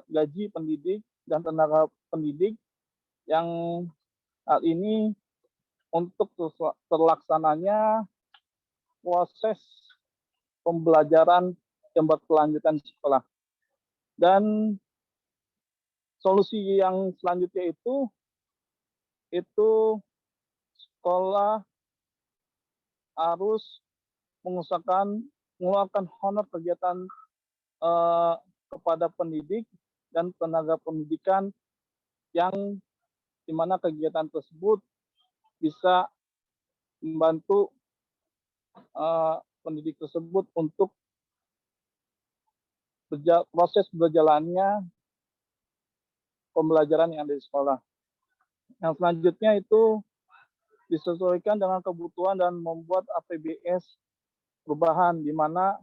gaji pendidik dan tenaga pendidik, yang hal ini untuk terlaksananya proses pembelajaran yang berkelanjutan di sekolah. Dan solusi yang selanjutnya itu sekolah harus mengeluarkan honor kegiatan kepada pendidik dan tenaga pendidikan, yang dimana kegiatan tersebut bisa membantu pendidik tersebut untuk proses berjalannya pembelajaran yang ada di sekolah. Yang selanjutnya itu disesuaikan dengan kebutuhan dan membuat APBS perubahan, di mana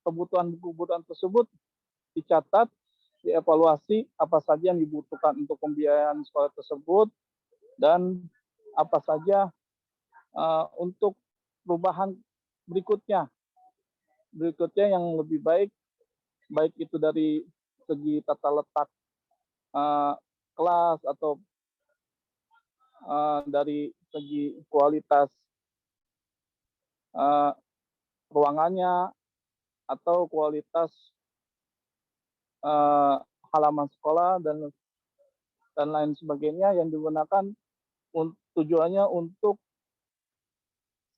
kebutuhan tersebut dicatat, dievaluasi apa saja yang dibutuhkan untuk pembiayaan sekolah tersebut, dan apa saja untuk perubahan berikutnya yang lebih baik itu dari segi tata letak kelas, atau dari segi kualitas ruangannya, atau kualitas halaman sekolah dan lain sebagainya, yang digunakan tujuannya untuk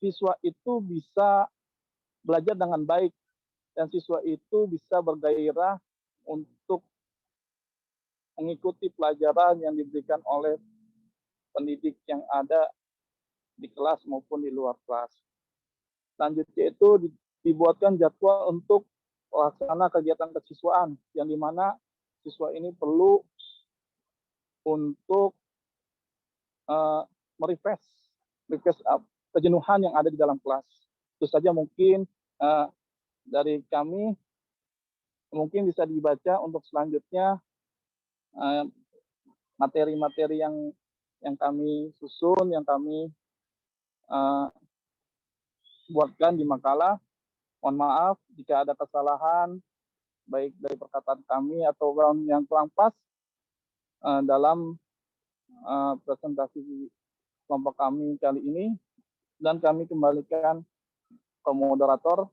siswa itu bisa belajar dengan baik dan siswa itu bisa bergairah untuk mengikuti pelajaran yang diberikan oleh pendidik yang ada di kelas maupun di luar kelas. Selanjutnya itu dibuatkan jadwal untuk pelaksana kegiatan kesiswaan, yang dimana siswa ini perlu untuk merefresh kejenuhan yang ada di dalam kelas. Itu saja mungkin dari kami, mungkin bisa dibaca untuk selanjutnya materi-materi yang kami susun, yang kami buatkan di makalah. Mohon maaf jika ada kesalahan, baik dari perkataan kami atau yang kurang pas dalam presentasi kelompok kami kali ini, dan kami kembalikan ke moderator.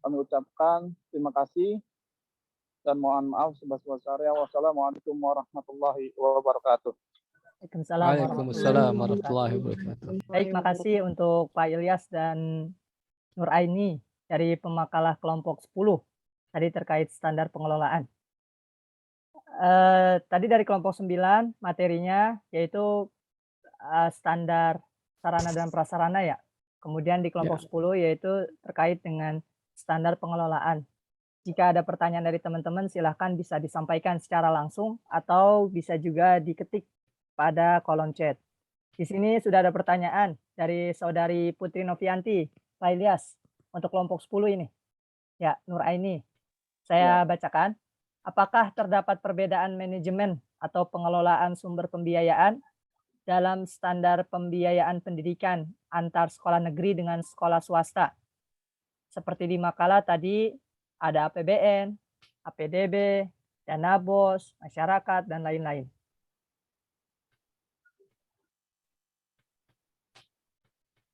Kami ucapkan terima kasih dan mohon maaf sebesar-besarnya. Wassalamualaikum warahmatullahi wabarakatuh. Waalaikumsalam Waalaikumsalam warahmatullahi warahmatullahi wabarakatuh. Baik, makasih untuk Pak Ilyas dan Nur Aini dari pemakalah kelompok 10 tadi terkait standar pengelolaan. Tadi dari kelompok 9 materinya yaitu standar sarana dan prasarana ya. Kemudian di kelompok 10 yaitu terkait dengan standar pengelolaan. Jika ada pertanyaan dari teman-teman silahkan bisa disampaikan secara langsung atau bisa juga diketik pada kolom chat. Di sini sudah ada pertanyaan dari saudari Putri Novianti, Pak Ilyas, untuk kelompok 10 ini. Ya, Nur Aini. Saya bacakan. Apakah terdapat perbedaan manajemen atau pengelolaan sumber pembiayaan dalam standar pembiayaan pendidikan antar sekolah negeri dengan sekolah swasta? Seperti di makalah tadi ada APBN, APDB, dana BOS, masyarakat, dan lain-lain.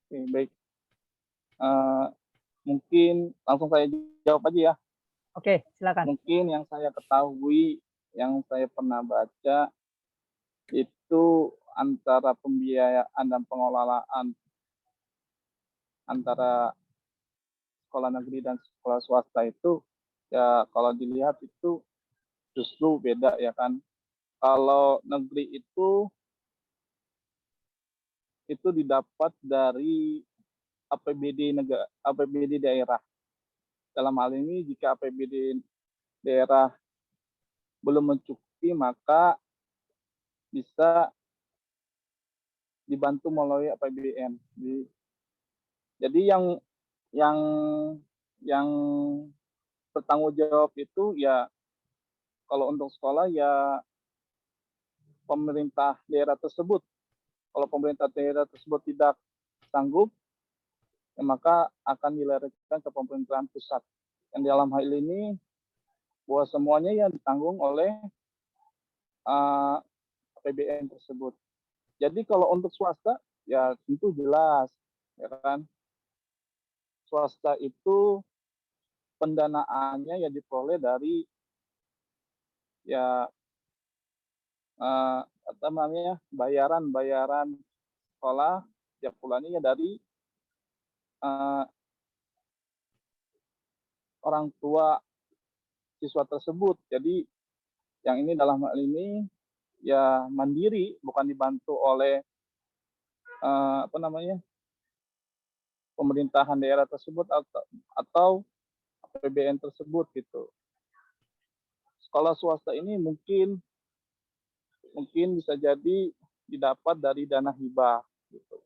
Oke, baik. Mungkin langsung saya jawab aja ya. Oke, silakan. Mungkin yang saya ketahui, yang saya pernah baca, itu antara pembiayaan dan pengelolaan antara sekolah negeri dan sekolah swasta itu, ya kalau dilihat itu justru beda ya kan. Kalau negeri itu didapat dari APBD negara, APBD daerah. Dalam hal ini jika APBD daerah belum mencukupi maka bisa dibantu melalui APBN. Jadi yang bertanggung jawab itu ya kalau untuk sekolah ya pemerintah daerah tersebut. Kalau pemerintah daerah tersebut tidak sanggup, ya maka akan dilarikan ke pemerintahan pusat. Yang dalam hal ini bahwa semuanya yang ditanggung oleh APBN tersebut. Jadi kalau untuk swasta ya tentu jelas, ya kan. Swasta itu pendanaannya ya diperoleh dari ya apa namanya bayaran sekolah tiap bulannya dari orang tua siswa tersebut. Jadi yang ini dalam hal ini ya mandiri, bukan dibantu oleh apa namanya pemerintahan daerah tersebut atau APBN tersebut gitu. Sekolah swasta ini mungkin bisa jadi didapat dari dana hibah gitu.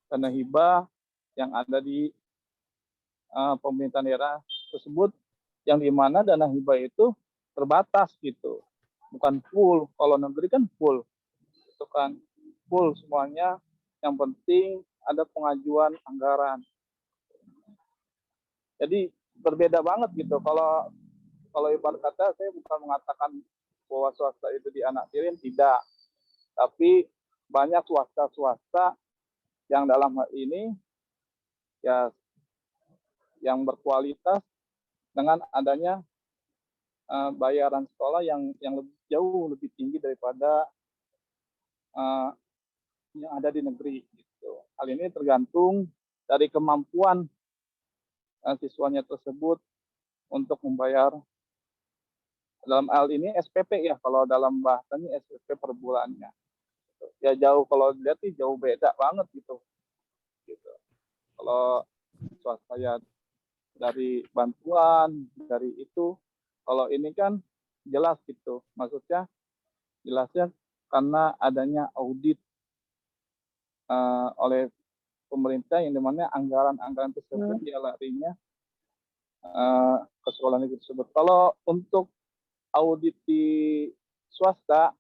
Dana hibah yang ada di pemerintahan daerah tersebut, yang di mana dana hibah itu terbatas gitu, bukan full. Kalau negeri kan full, itu kan full semuanya. Yang penting ada pengajuan anggaran. Jadi berbeda banget gitu. Kalau ibarat kata, saya bukan mengatakan bahwa swasta itu dianaktirin, tidak. Tapi banyak swasta yang dalam hal ini ya yang berkualitas dengan adanya bayaran sekolah yang jauh lebih tinggi daripada yang ada di negeri. Gitu. Hal ini tergantung dari kemampuan siswanya tersebut untuk membayar, dalam hal ini SPP ya, kalau dalam bahasanya SPP per bulannya. Ya jauh, kalau dilihat sih jauh beda banget gitu. Kalau swasta ya dari bantuan, dari itu. Kalau ini kan jelas gitu. Maksudnya jelasnya karena adanya audit oleh pemerintah yang dimana anggaran tersebut dia larinya ke sekolah negeri tersebut. Kalau untuk audit di swasta,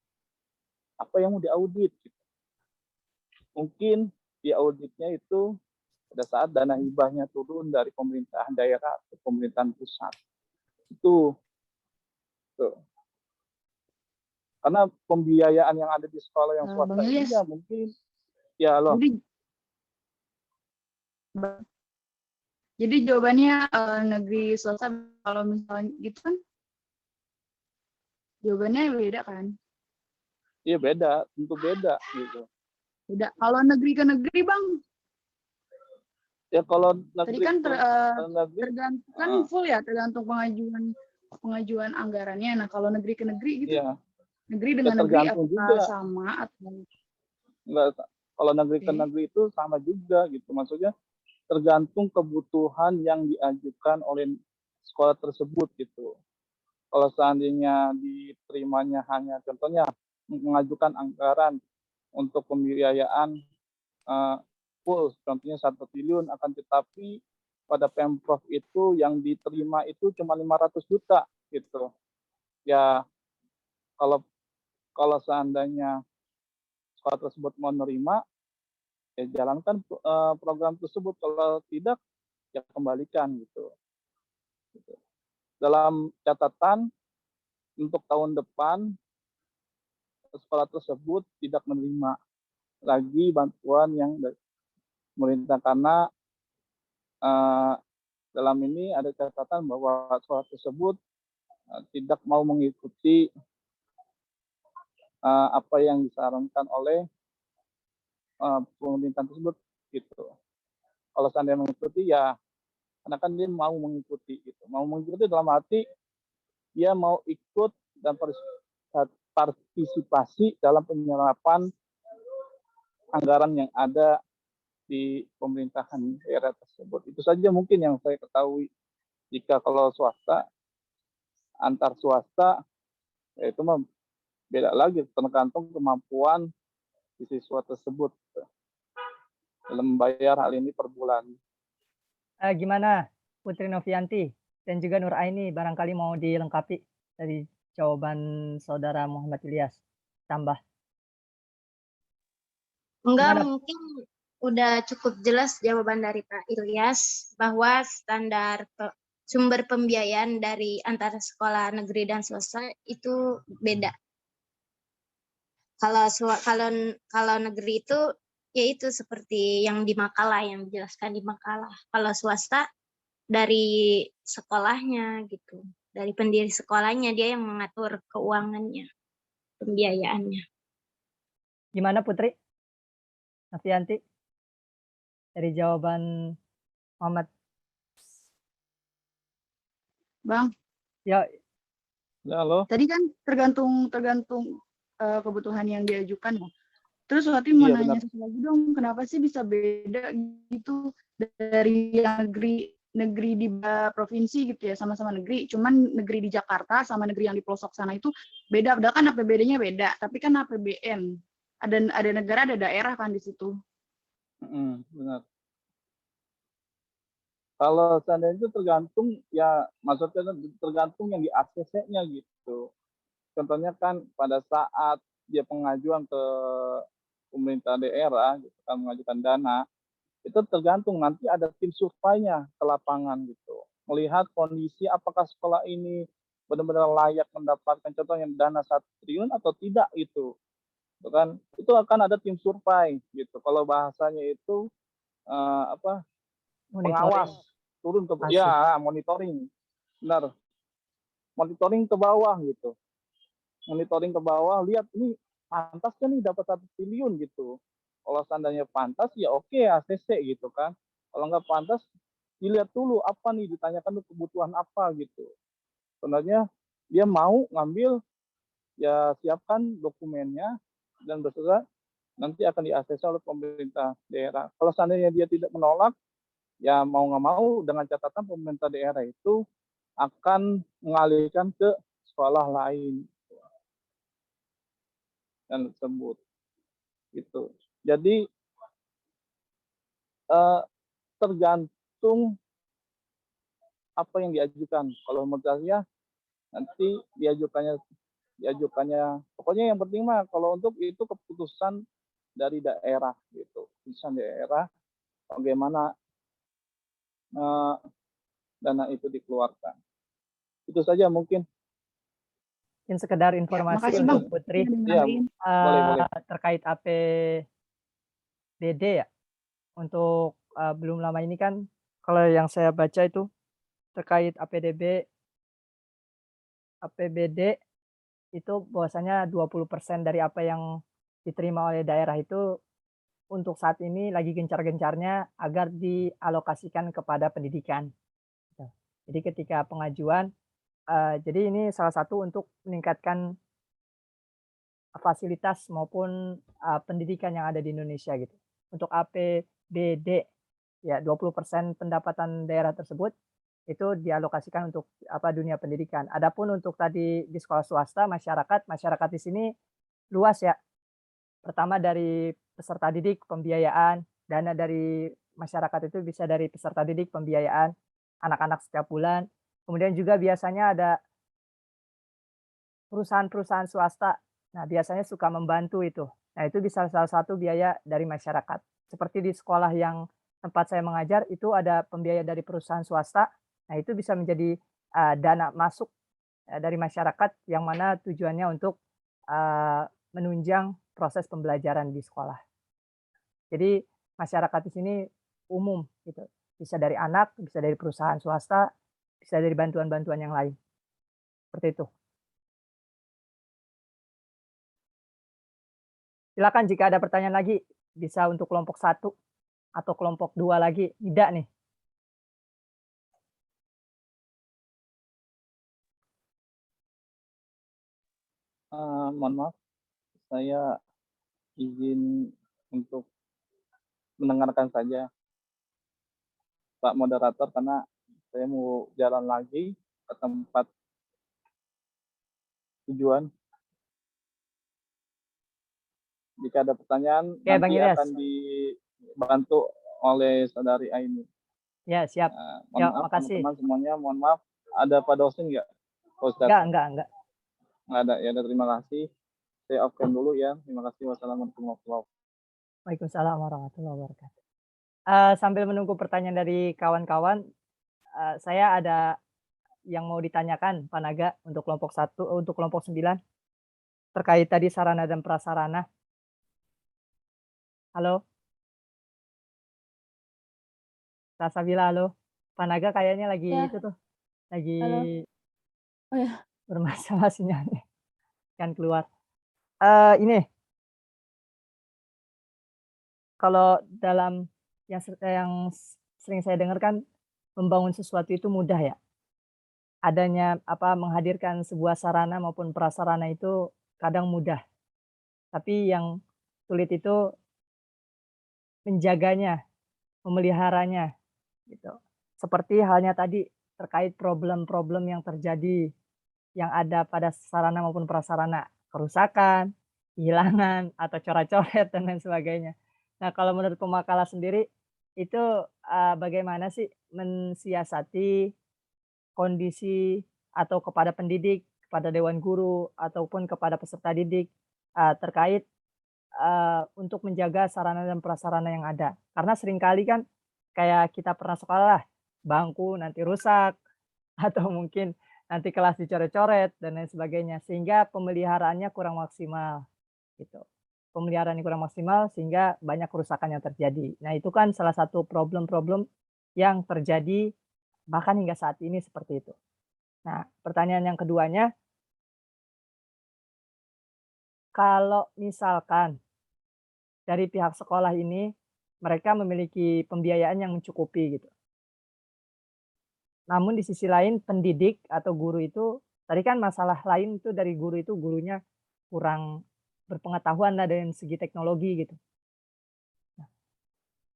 apa yang mau diaudit? Mungkin di auditnya itu pada saat dana hibahnya turun dari pemerintahan daerah ke pemerintahan pusat. Itu. Karena pembiayaan yang ada di sekolah yang swasta Bang ini Ilyas, ya mungkin ya loh. jadi jawabannya negeri swasta kalau misalnya gitu kan jawabannya beda kan? Iya beda, tentu beda gitu. Beda. Kalau negeri ke negeri Bang, Ya kalau tadi negeri kan negeri tergantung kan full ya, tergantung pengajuan anggarannya. Nah kalau negeri ke negeri gitu, ya negeri ya dengan negeri tergantung apakah juga. sama atau Enggak, kalau negeri ke Oke. negeri itu sama juga gitu. Maksudnya tergantung kebutuhan yang diajukan oleh sekolah tersebut gitu. Kalau seandainya diterimanya hanya contohnya mengajukan anggaran untuk pembiayaan full, contohnya 1 triliun, akan tetapi pada Pemprov itu yang diterima itu cuma 500 juta gitu. Ya kalau kalau seandainya sekolah tersebut mau menerima, ya jalankan program tersebut. Kalau tidak, ya kembalikan gitu. Dalam catatan untuk tahun depan sekolah tersebut tidak menerima lagi bantuan yang dari pemerintah karena dalam ini ada catatan bahwa sekolah tersebut tidak mau mengikuti apa yang disarankan oleh pemerintah tersebut gitu. Kalau seandainya mengikuti ya karena kan dia mau mengikuti gitu. Mau mengikuti dalam arti dia mau ikut dan partisipasi dalam penyerapan anggaran yang ada di pemerintahan daerah tersebut. Itu saja mungkin yang saya ketahui. Jika kalau swasta, antar swasta, ya itu mah beda lagi, tergantung kemampuan di siswa tersebut dalam membayar hal ini per bulan. Gimana Putri Novianti dan juga Nur Aini, barangkali mau dilengkapi dari jawaban saudara Muhammad Ilyas, tambah. Enggak, Gimana? mungkin udah cukup jelas jawaban dari Pak Ilyas bahwa standar sumber pembiayaan dari antara sekolah negeri dan swasta itu beda. Kalau negeri itu yaitu seperti yang di makalah, yang dijelaskan di makalah. Kalau swasta dari sekolahnya gitu, dari pendiri sekolahnya dia yang mengatur keuangannya, pembiayaannya. Gimana Putri Novianti dari jawaban Muhammad? Bang, Ya, Ya, halo. tadi kan tergantung kebutuhan yang diajukan ya. Terus Wati mau Iya, nanya benar. satu lagi dong, kenapa sih bisa beda gitu dari yang negeri di provinsi gitu ya, sama-sama negeri, cuman negeri di Jakarta sama negeri yang di pelosok sana itu beda, padahal kan APBD-nya beda, tapi kan APBN, ada negara, ada daerah kan di situ. Benar. Kalau seandainya itu tergantung, ya maksudnya tergantung yang di ACC-nya gitu. Contohnya kan pada saat dia pengajuan ke pemerintah daerah, gitu kan, mengajukan dana, itu tergantung nanti ada tim surveinya ke lapangan gitu. Melihat kondisi apakah sekolah ini benar-benar layak mendapatkan contohnya dana 1 triliun atau tidak itu. Kan itu akan ada tim survei gitu. Kalau bahasanya itu pengawas turun ke ya monitoring. Benar. Monitoring ke bawah gitu. Monitoring ke bawah, lihat ini pantas kan nih dapat 1 triliun gitu. Kalau seandainya pantas ya oke ACC gitu kan. Kalau nggak pantas dilihat dulu apa nih, ditanyakan dulu kebutuhan apa gitu. Sebenarnya dia mau ngambil ya siapkan dokumennya dan berserah nanti akan di-ACC oleh pemerintah daerah. Kalau seandainya dia tidak menolak, ya mau nggak mau dengan catatan pemerintah daerah itu akan mengalihkan ke sekolah lain dan tersebut gitu. Jadi tergantung apa yang diajukan. Kalau menurut saya nanti diajukannya pokoknya yang penting mah kalau untuk itu keputusan dari daerah gitu, keputusan daerah bagaimana dana itu dikeluarkan. Itu saja mungkin. Mungkin sekedar Ya, informasi makasih untuk Bang. Putri, Udah Iya, dengerin. boleh. terkait APBD ya, untuk, belum lama ini kan kalau yang saya baca itu terkait APBD itu bahwasanya 20% dari apa yang diterima oleh daerah itu untuk saat ini lagi gencar-gencarnya agar dialokasikan kepada pendidikan, gitu. Jadi ketika pengajuan, jadi ini salah satu untuk meningkatkan fasilitas maupun, pendidikan yang ada di Indonesia gitu. Untuk APBD, ya 20% pendapatan daerah tersebut, itu dialokasikan untuk dunia pendidikan. Adapun untuk tadi di sekolah swasta, masyarakat di sini luas ya. Pertama dari peserta didik, pembiayaan, dana dari masyarakat itu bisa dari peserta didik, pembiayaan, anak-anak setiap bulan. Kemudian juga biasanya ada perusahaan-perusahaan swasta. Nah, biasanya suka membantu itu. Nah, itu bisa salah satu biaya dari masyarakat. Seperti di sekolah yang tempat saya mengajar, itu ada pembiaya dari perusahaan swasta. Nah, itu bisa menjadi, dana masuk, dari masyarakat yang mana tujuannya untuk, menunjang proses pembelajaran di sekolah. Jadi masyarakat di sini umum gitu, bisa dari anak, bisa dari perusahaan swasta, bisa dari bantuan-bantuan yang lain, seperti itu. Silakan jika ada pertanyaan lagi, bisa untuk kelompok 1 atau kelompok 2 lagi, tidak nih? Mohon maaf, saya izin untuk mendengarkan saja Pak Moderator karena saya mau jalan lagi ke tempat tujuan. Jika ada pertanyaan Oke, Bang nanti Ilyas. akan dibantu oleh saudari Aini. Ya, siap. Mohon Yuk, maaf makasih. teman-teman semuanya, mohon maaf. Ada Pak dosen nggak? Pak Ustadz? Enggak. Nggak ada, ya udah, terima kasih. Saya off cam dulu ya. Terima kasih. Wassalamualaikum warahmatullahi wabarakatuh. Waalaikumsalam warahmatullahi wabarakatuh. Sambil menunggu pertanyaan dari kawan-kawan, saya ada yang mau ditanyakan Pak Naga untuk kelompok 1, untuk kelompok 9, terkait tadi sarana dan prasarana. Halo? Kak Sabila, halo? Pak Naga kayaknya lagi Ya, itu tuh, lagi halo. Oh ya, bermasalah sinyalnya, kan keluar. Ini, kalau dalam yang sering saya dengar kan, membangun sesuatu itu mudah ya. Adanya menghadirkan sebuah sarana maupun prasarana itu kadang mudah, tapi yang sulit itu menjaganya, memeliharanya, gitu. Seperti halnya tadi terkait problem-problem yang terjadi, yang ada pada sarana maupun prasarana, kerusakan, kehilangan, atau coret-coret dan lain sebagainya. Nah, kalau menurut pemakalah sendiri, itu, bagaimana sih mensiasati kondisi atau kepada pendidik, kepada dewan guru, ataupun kepada peserta didik, terkait, untuk menjaga sarana dan prasarana yang ada. Karena seringkali kan kayak kita pernah sekolah, bangku nanti rusak, atau mungkin nanti kelas dicoret-coret dan lain sebagainya, sehingga pemeliharaannya kurang maksimal, gitu. Pemeliharaannya kurang maksimal sehingga banyak kerusakan yang terjadi. Nah, itu kan salah satu problem-problem yang terjadi bahkan hingga saat ini seperti itu. Nah, pertanyaan yang keduanya, kalau misalkan dari pihak sekolah ini, mereka memiliki pembiayaan yang mencukupi gitu. Namun di sisi lain pendidik atau guru itu, tadi kan masalah lain itu dari guru itu, gurunya kurang berpengetahuan lah dari segi teknologi gitu. Nah,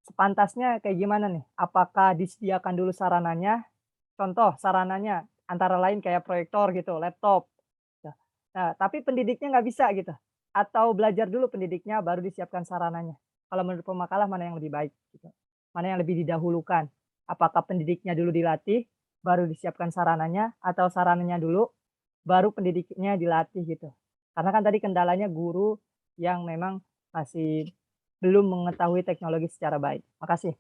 sepantasnya kayak gimana nih? Apakah disediakan dulu sarananya? Contoh sarananya antara lain kayak proyektor gitu, laptop. Nah, tapi pendidiknya nggak bisa gitu. Atau belajar dulu pendidiknya baru disiapkan sarananya. Kalau menurut pemakalah mana yang lebih baik gitu? Mana yang lebih didahulukan? Apakah pendidiknya dulu dilatih, baru disiapkan sarananya, atau sarananya dulu, baru pendidiknya dilatih gitu? Karena kan tadi kendalanya guru yang memang masih belum mengetahui teknologi secara baik. Makasih.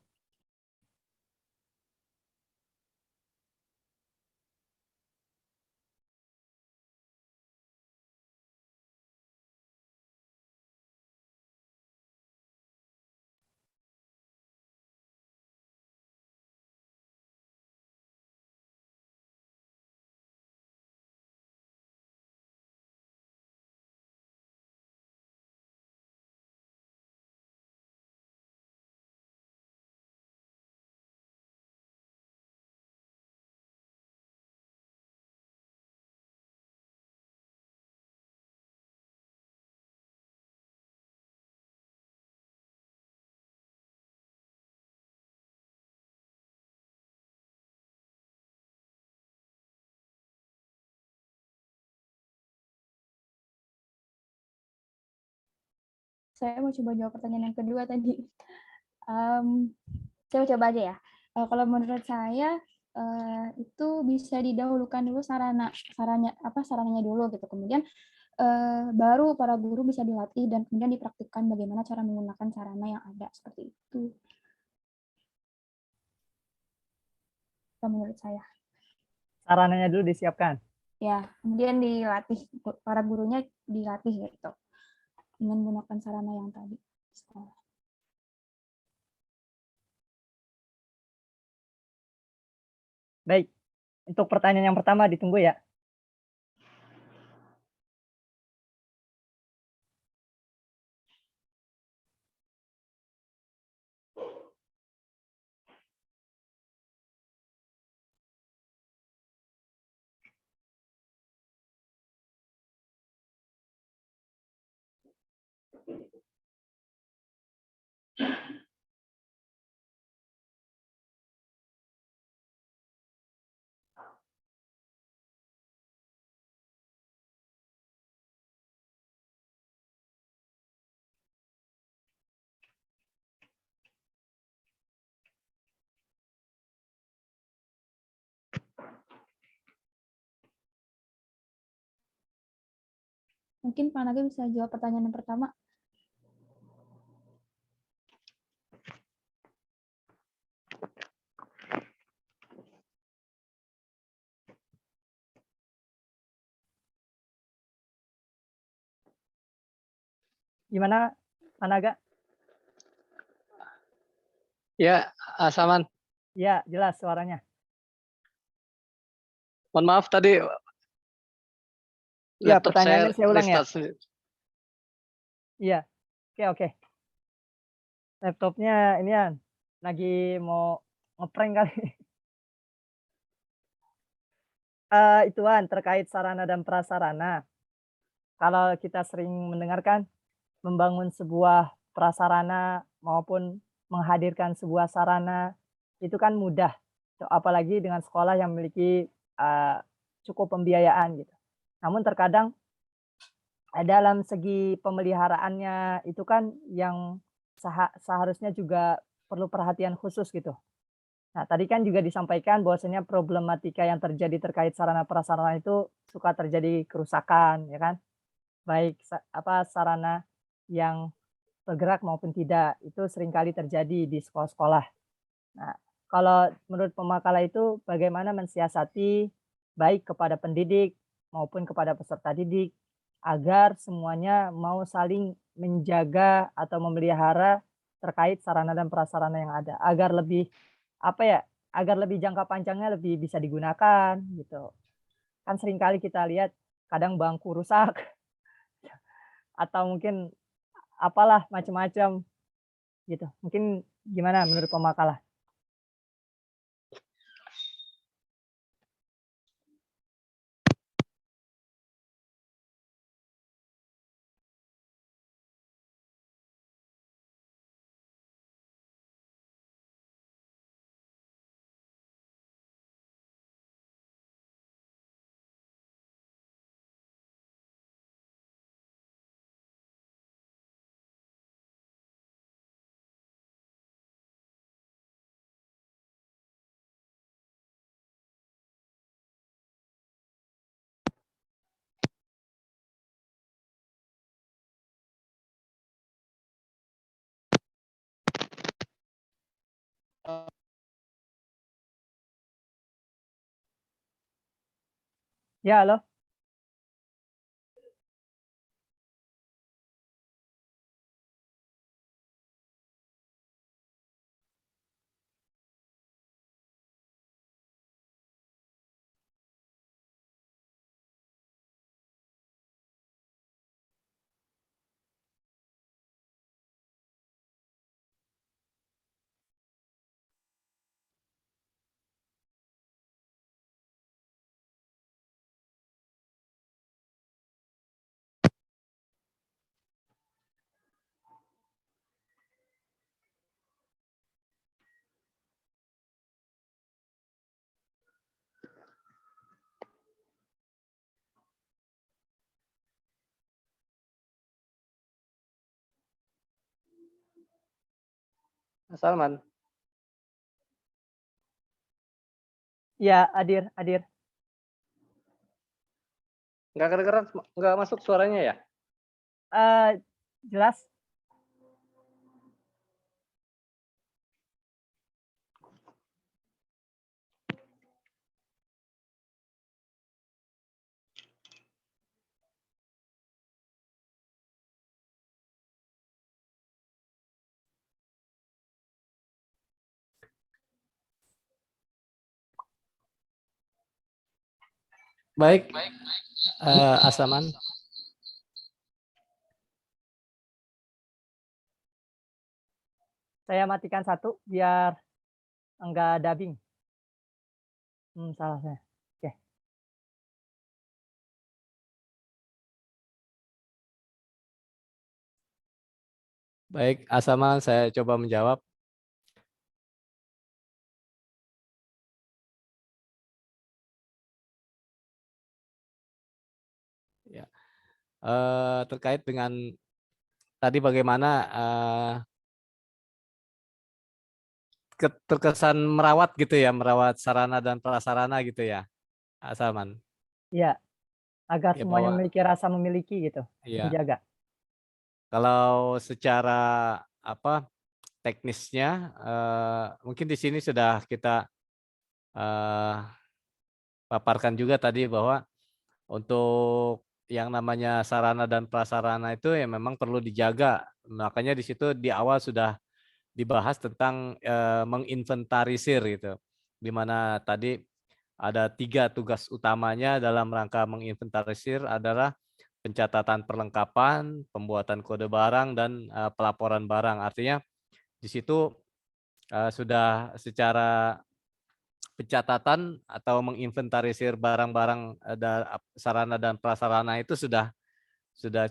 saya mau coba jawab pertanyaan yang kedua tadi. Saya coba aja ya. Kalau menurut saya itu bisa didahulukan dulu sarananya dulu gitu. Kemudian baru para guru bisa dilatih dan kemudian dipraktikkan bagaimana cara menggunakan sarana yang ada seperti itu. Kalau menurut saya. Sarananya dulu disiapkan. Ya, kemudian dilatih, para gurunya dilatih gitu dengan menggunakan sarana yang tadi. Baik, untuk pertanyaan yang pertama ditunggu ya. Mungkin Pak Naga bisa jawab pertanyaan yang pertama. Gimana, Pak Naga? Ya, Saman. Ya, jelas suaranya. Mohon maaf tadi Ya, laptop saya pertanyaannya saya ulang ya. restart sendiri. Iya, oke. Laptopnya ini ya, lagi mau ngeprank kali. Ituan terkait sarana dan prasarana. Kalau kita sering mendengarkan membangun sebuah prasarana maupun menghadirkan sebuah sarana itu kan mudah. Apalagi dengan sekolah yang memiliki cukup pembiayaan gitu. Namun terkadang dalam segi pemeliharaannya itu kan yang seharusnya juga perlu perhatian khusus gitu. Nah, tadi kan juga disampaikan bahwasanya problematika yang terjadi terkait sarana prasarana itu suka terjadi kerusakan, ya kan? Baik sarana yang bergerak maupun tidak, itu seringkali terjadi di sekolah-sekolah. Nah, kalau menurut pemakalah itu bagaimana mensiasati baik kepada pendidik maupun kepada peserta didik agar semuanya mau saling menjaga atau memelihara terkait sarana dan prasarana yang ada agar lebih apa ya, agar lebih jangka panjangnya lebih bisa digunakan gitu. Kan seringkali kita lihat kadang bangku rusak atau mungkin apalah macam-macam gitu. Mungkin gimana menurut pemakalah? Ya, halo. Salman. Ya, hadir, hadir. Nggak kedengeran, nggak masuk suaranya ya? Jelas? Baik, Asaman. Saya matikan satu biar enggak dubbing. Salah saya. Oke. Baik, Asaman, saya coba menjawab. Ya. Terkait dengan tadi bagaimana terkesan merawat gitu ya, merawat sarana dan prasarana gitu ya, Asaman. Iya, agar Ya semuanya bahwa memiliki rasa memiliki gitu, ya menjaga. kalau secara apa teknisnya mungkin di sini sudah kita eh, paparkan juga tadi bahwa untuk yang namanya sarana dan prasarana itu ya memang perlu dijaga. Makanya di situ di awal sudah dibahas tentang menginventarisir gitu. Di mana tadi ada 3 tugas utamanya dalam rangka menginventarisir adalah pencatatan perlengkapan, pembuatan kode barang, dan pelaporan barang. Artinya di situ sudah secara pencatatan atau menginventarisir barang-barang sarana dan prasarana itu sudah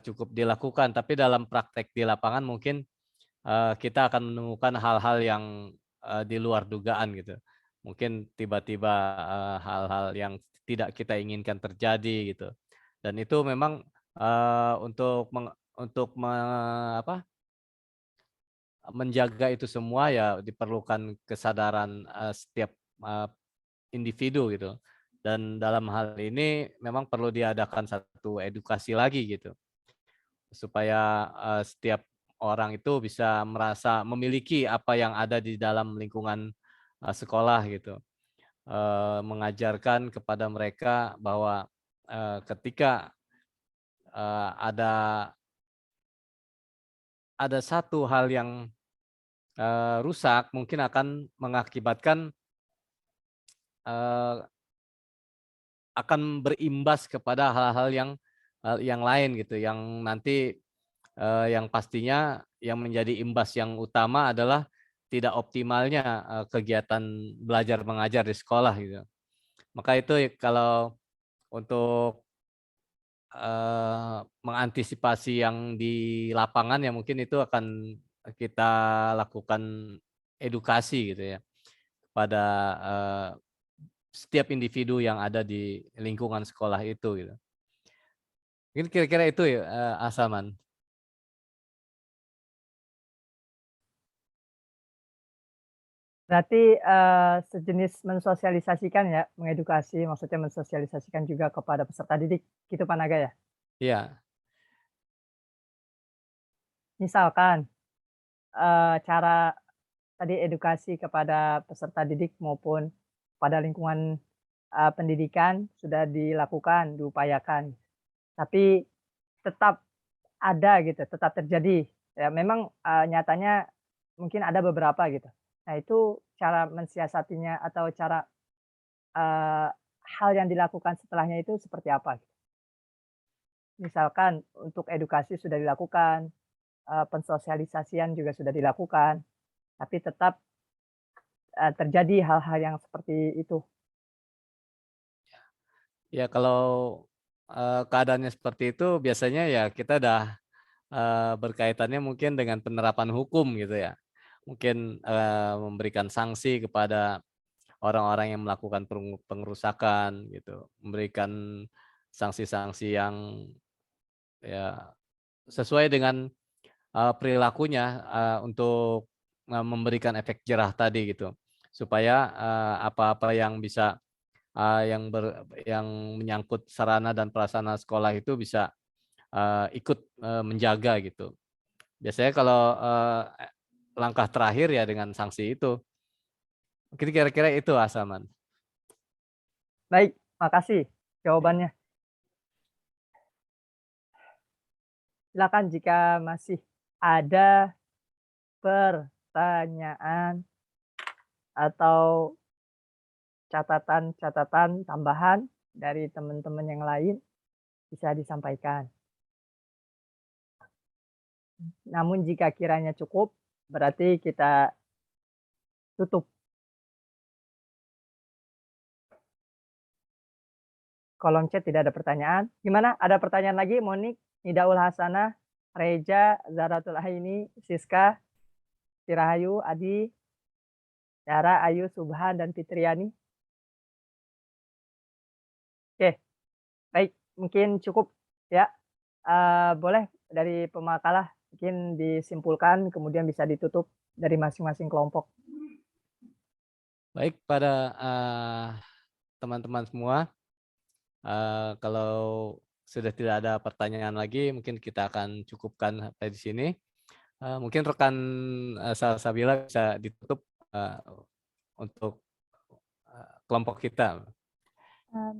cukup dilakukan. Tapi dalam praktek di lapangan mungkin kita akan menemukan hal-hal yang di luar dugaan gitu. Mungkin tiba-tiba hal-hal yang tidak kita inginkan terjadi gitu. Dan itu memang untuk menjaga itu semua ya diperlukan kesadaran setiap eh, individu gitu. Dan dalam hal ini memang perlu diadakan satu edukasi lagi gitu supaya setiap orang itu bisa merasa memiliki apa yang ada di dalam lingkungan sekolah gitu. Mengajarkan kepada mereka bahwa ketika ada satu hal yang rusak mungkin akan mengakibatkan akan berimbas kepada hal-hal yang lain gitu, yang nanti yang pastinya yang menjadi imbas yang utama adalah tidak optimalnya kegiatan belajar mengajar di sekolah gitu. Maka itu kalau untuk mengantisipasi yang di lapangan ya mungkin itu akan kita lakukan edukasi gitu ya pada setiap individu yang ada di lingkungan sekolah itu gitu. Mungkin kira-kira itu ya Asaman. Berarti, sejenis mensosialisasikan ya, mengedukasi, maksudnya mensosialisasikan juga kepada peserta didik, gitu Pak Naga ya? Iya, Misalkan, cara tadi edukasi kepada peserta didik maupun pada lingkungan, pendidikan sudah dilakukan, diupayakan, tapi tetap ada gitu, tetap terjadi. Ya memang, nyatanya mungkin ada beberapa gitu. Nah itu cara mensiasatinya atau cara, eee, hal yang dilakukan setelahnya itu seperti apa? Misalkan untuk edukasi sudah dilakukan, pensosialisasian juga sudah dilakukan, tapi tetap, terjadi hal-hal yang seperti itu. ya kalau keadaannya seperti itu biasanya ya kita udah berkaitannya mungkin dengan penerapan hukum gitu ya. Mungkin memberikan sanksi kepada orang-orang yang melakukan pengerusakan gitu, memberikan sanksi-sanksi yang ya sesuai dengan perilakunya untuk memberikan efek jerah tadi gitu, supaya apa-apa yang bisa yang menyangkut sarana dan prasarana sekolah itu bisa ikut menjaga gitu. Biasanya kalau langkah terakhir ya dengan sanksi itu. Mungkin kira-kira itu Asaman. Baik, makasih jawabannya. Silakan jika masih ada pertanyaan atau catatan-catatan tambahan dari teman-teman yang lain bisa disampaikan. Namun jika kiranya cukup, berarti kita tutup. Kolom chat tidak ada pertanyaan. Gimana? Ada pertanyaan lagi? Monik, Nidaul Hasanah, Reja, Zaratul Aini, Siska, Sirahayu, Adi, Dara, Ayu, Subhan, dan Fitriani. Oke, baik. Mungkin cukup ya. Boleh dari pemakalah mungkin disimpulkan, kemudian bisa ditutup dari masing-masing kelompok. Baik, pada teman-teman semua, kalau sudah tidak ada pertanyaan lagi, mungkin kita akan cukupkan sampai di sini. Mungkin rekan Salsabila bisa ditutup untuk kelompok kita.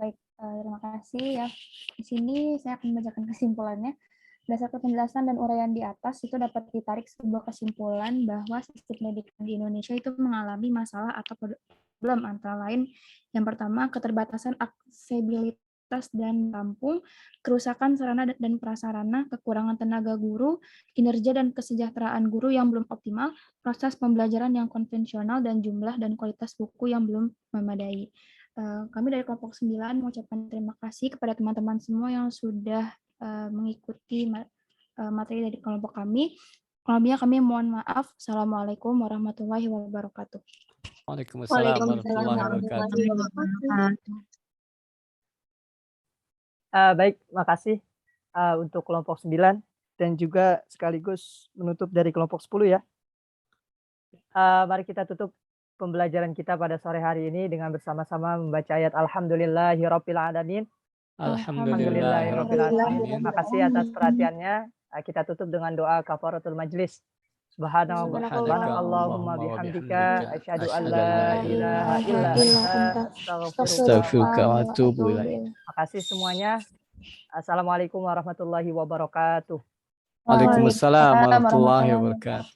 Baik, terima kasih ya. Di sini saya akan membacakan kesimpulannya. Berdasarkan penjelasan dan uraian di atas, itu dapat ditarik sebuah kesimpulan bahwa sistem pendidikan di Indonesia itu mengalami masalah atau problem antara lain. Yang pertama, keterbatasan aksesibilitas dan kampung, kerusakan sarana dan prasarana, kekurangan tenaga guru, kinerja dan kesejahteraan guru yang belum optimal, proses pembelajaran yang konvensional, dan jumlah dan kualitas buku yang belum memadai. Kami dari kelompok 9 mengucapkan terima kasih kepada teman-teman semua yang sudah mengikuti materi dari kelompok kami. Kurang kami mohon maaf. Assalamualaikum warahmatullahi wabarakatuh. Waalaikumsalam warahmatullahi wabarakatuh. Baik, makasih untuk kelompok 9 dan juga sekaligus menutup dari kelompok 10 ya. Mari kita tutup pembelajaran kita pada sore hari ini dengan bersama-sama membaca ayat Alhamdulillahirabbil alamin. Alhamdulillahirabbil alamin. Terima kasih atas perhatiannya. Kita tutup dengan doa kafaratul majlis. Subhanallahumma bihamdika asyhadu an la ilaha illa anta Astaghfiruka wa atubu ilaik. Terima kasih semuanya. Assalamualaikum warahmatullahi wabarakatuh. Waalaikumsalam warahmatullahi wabarakatuh.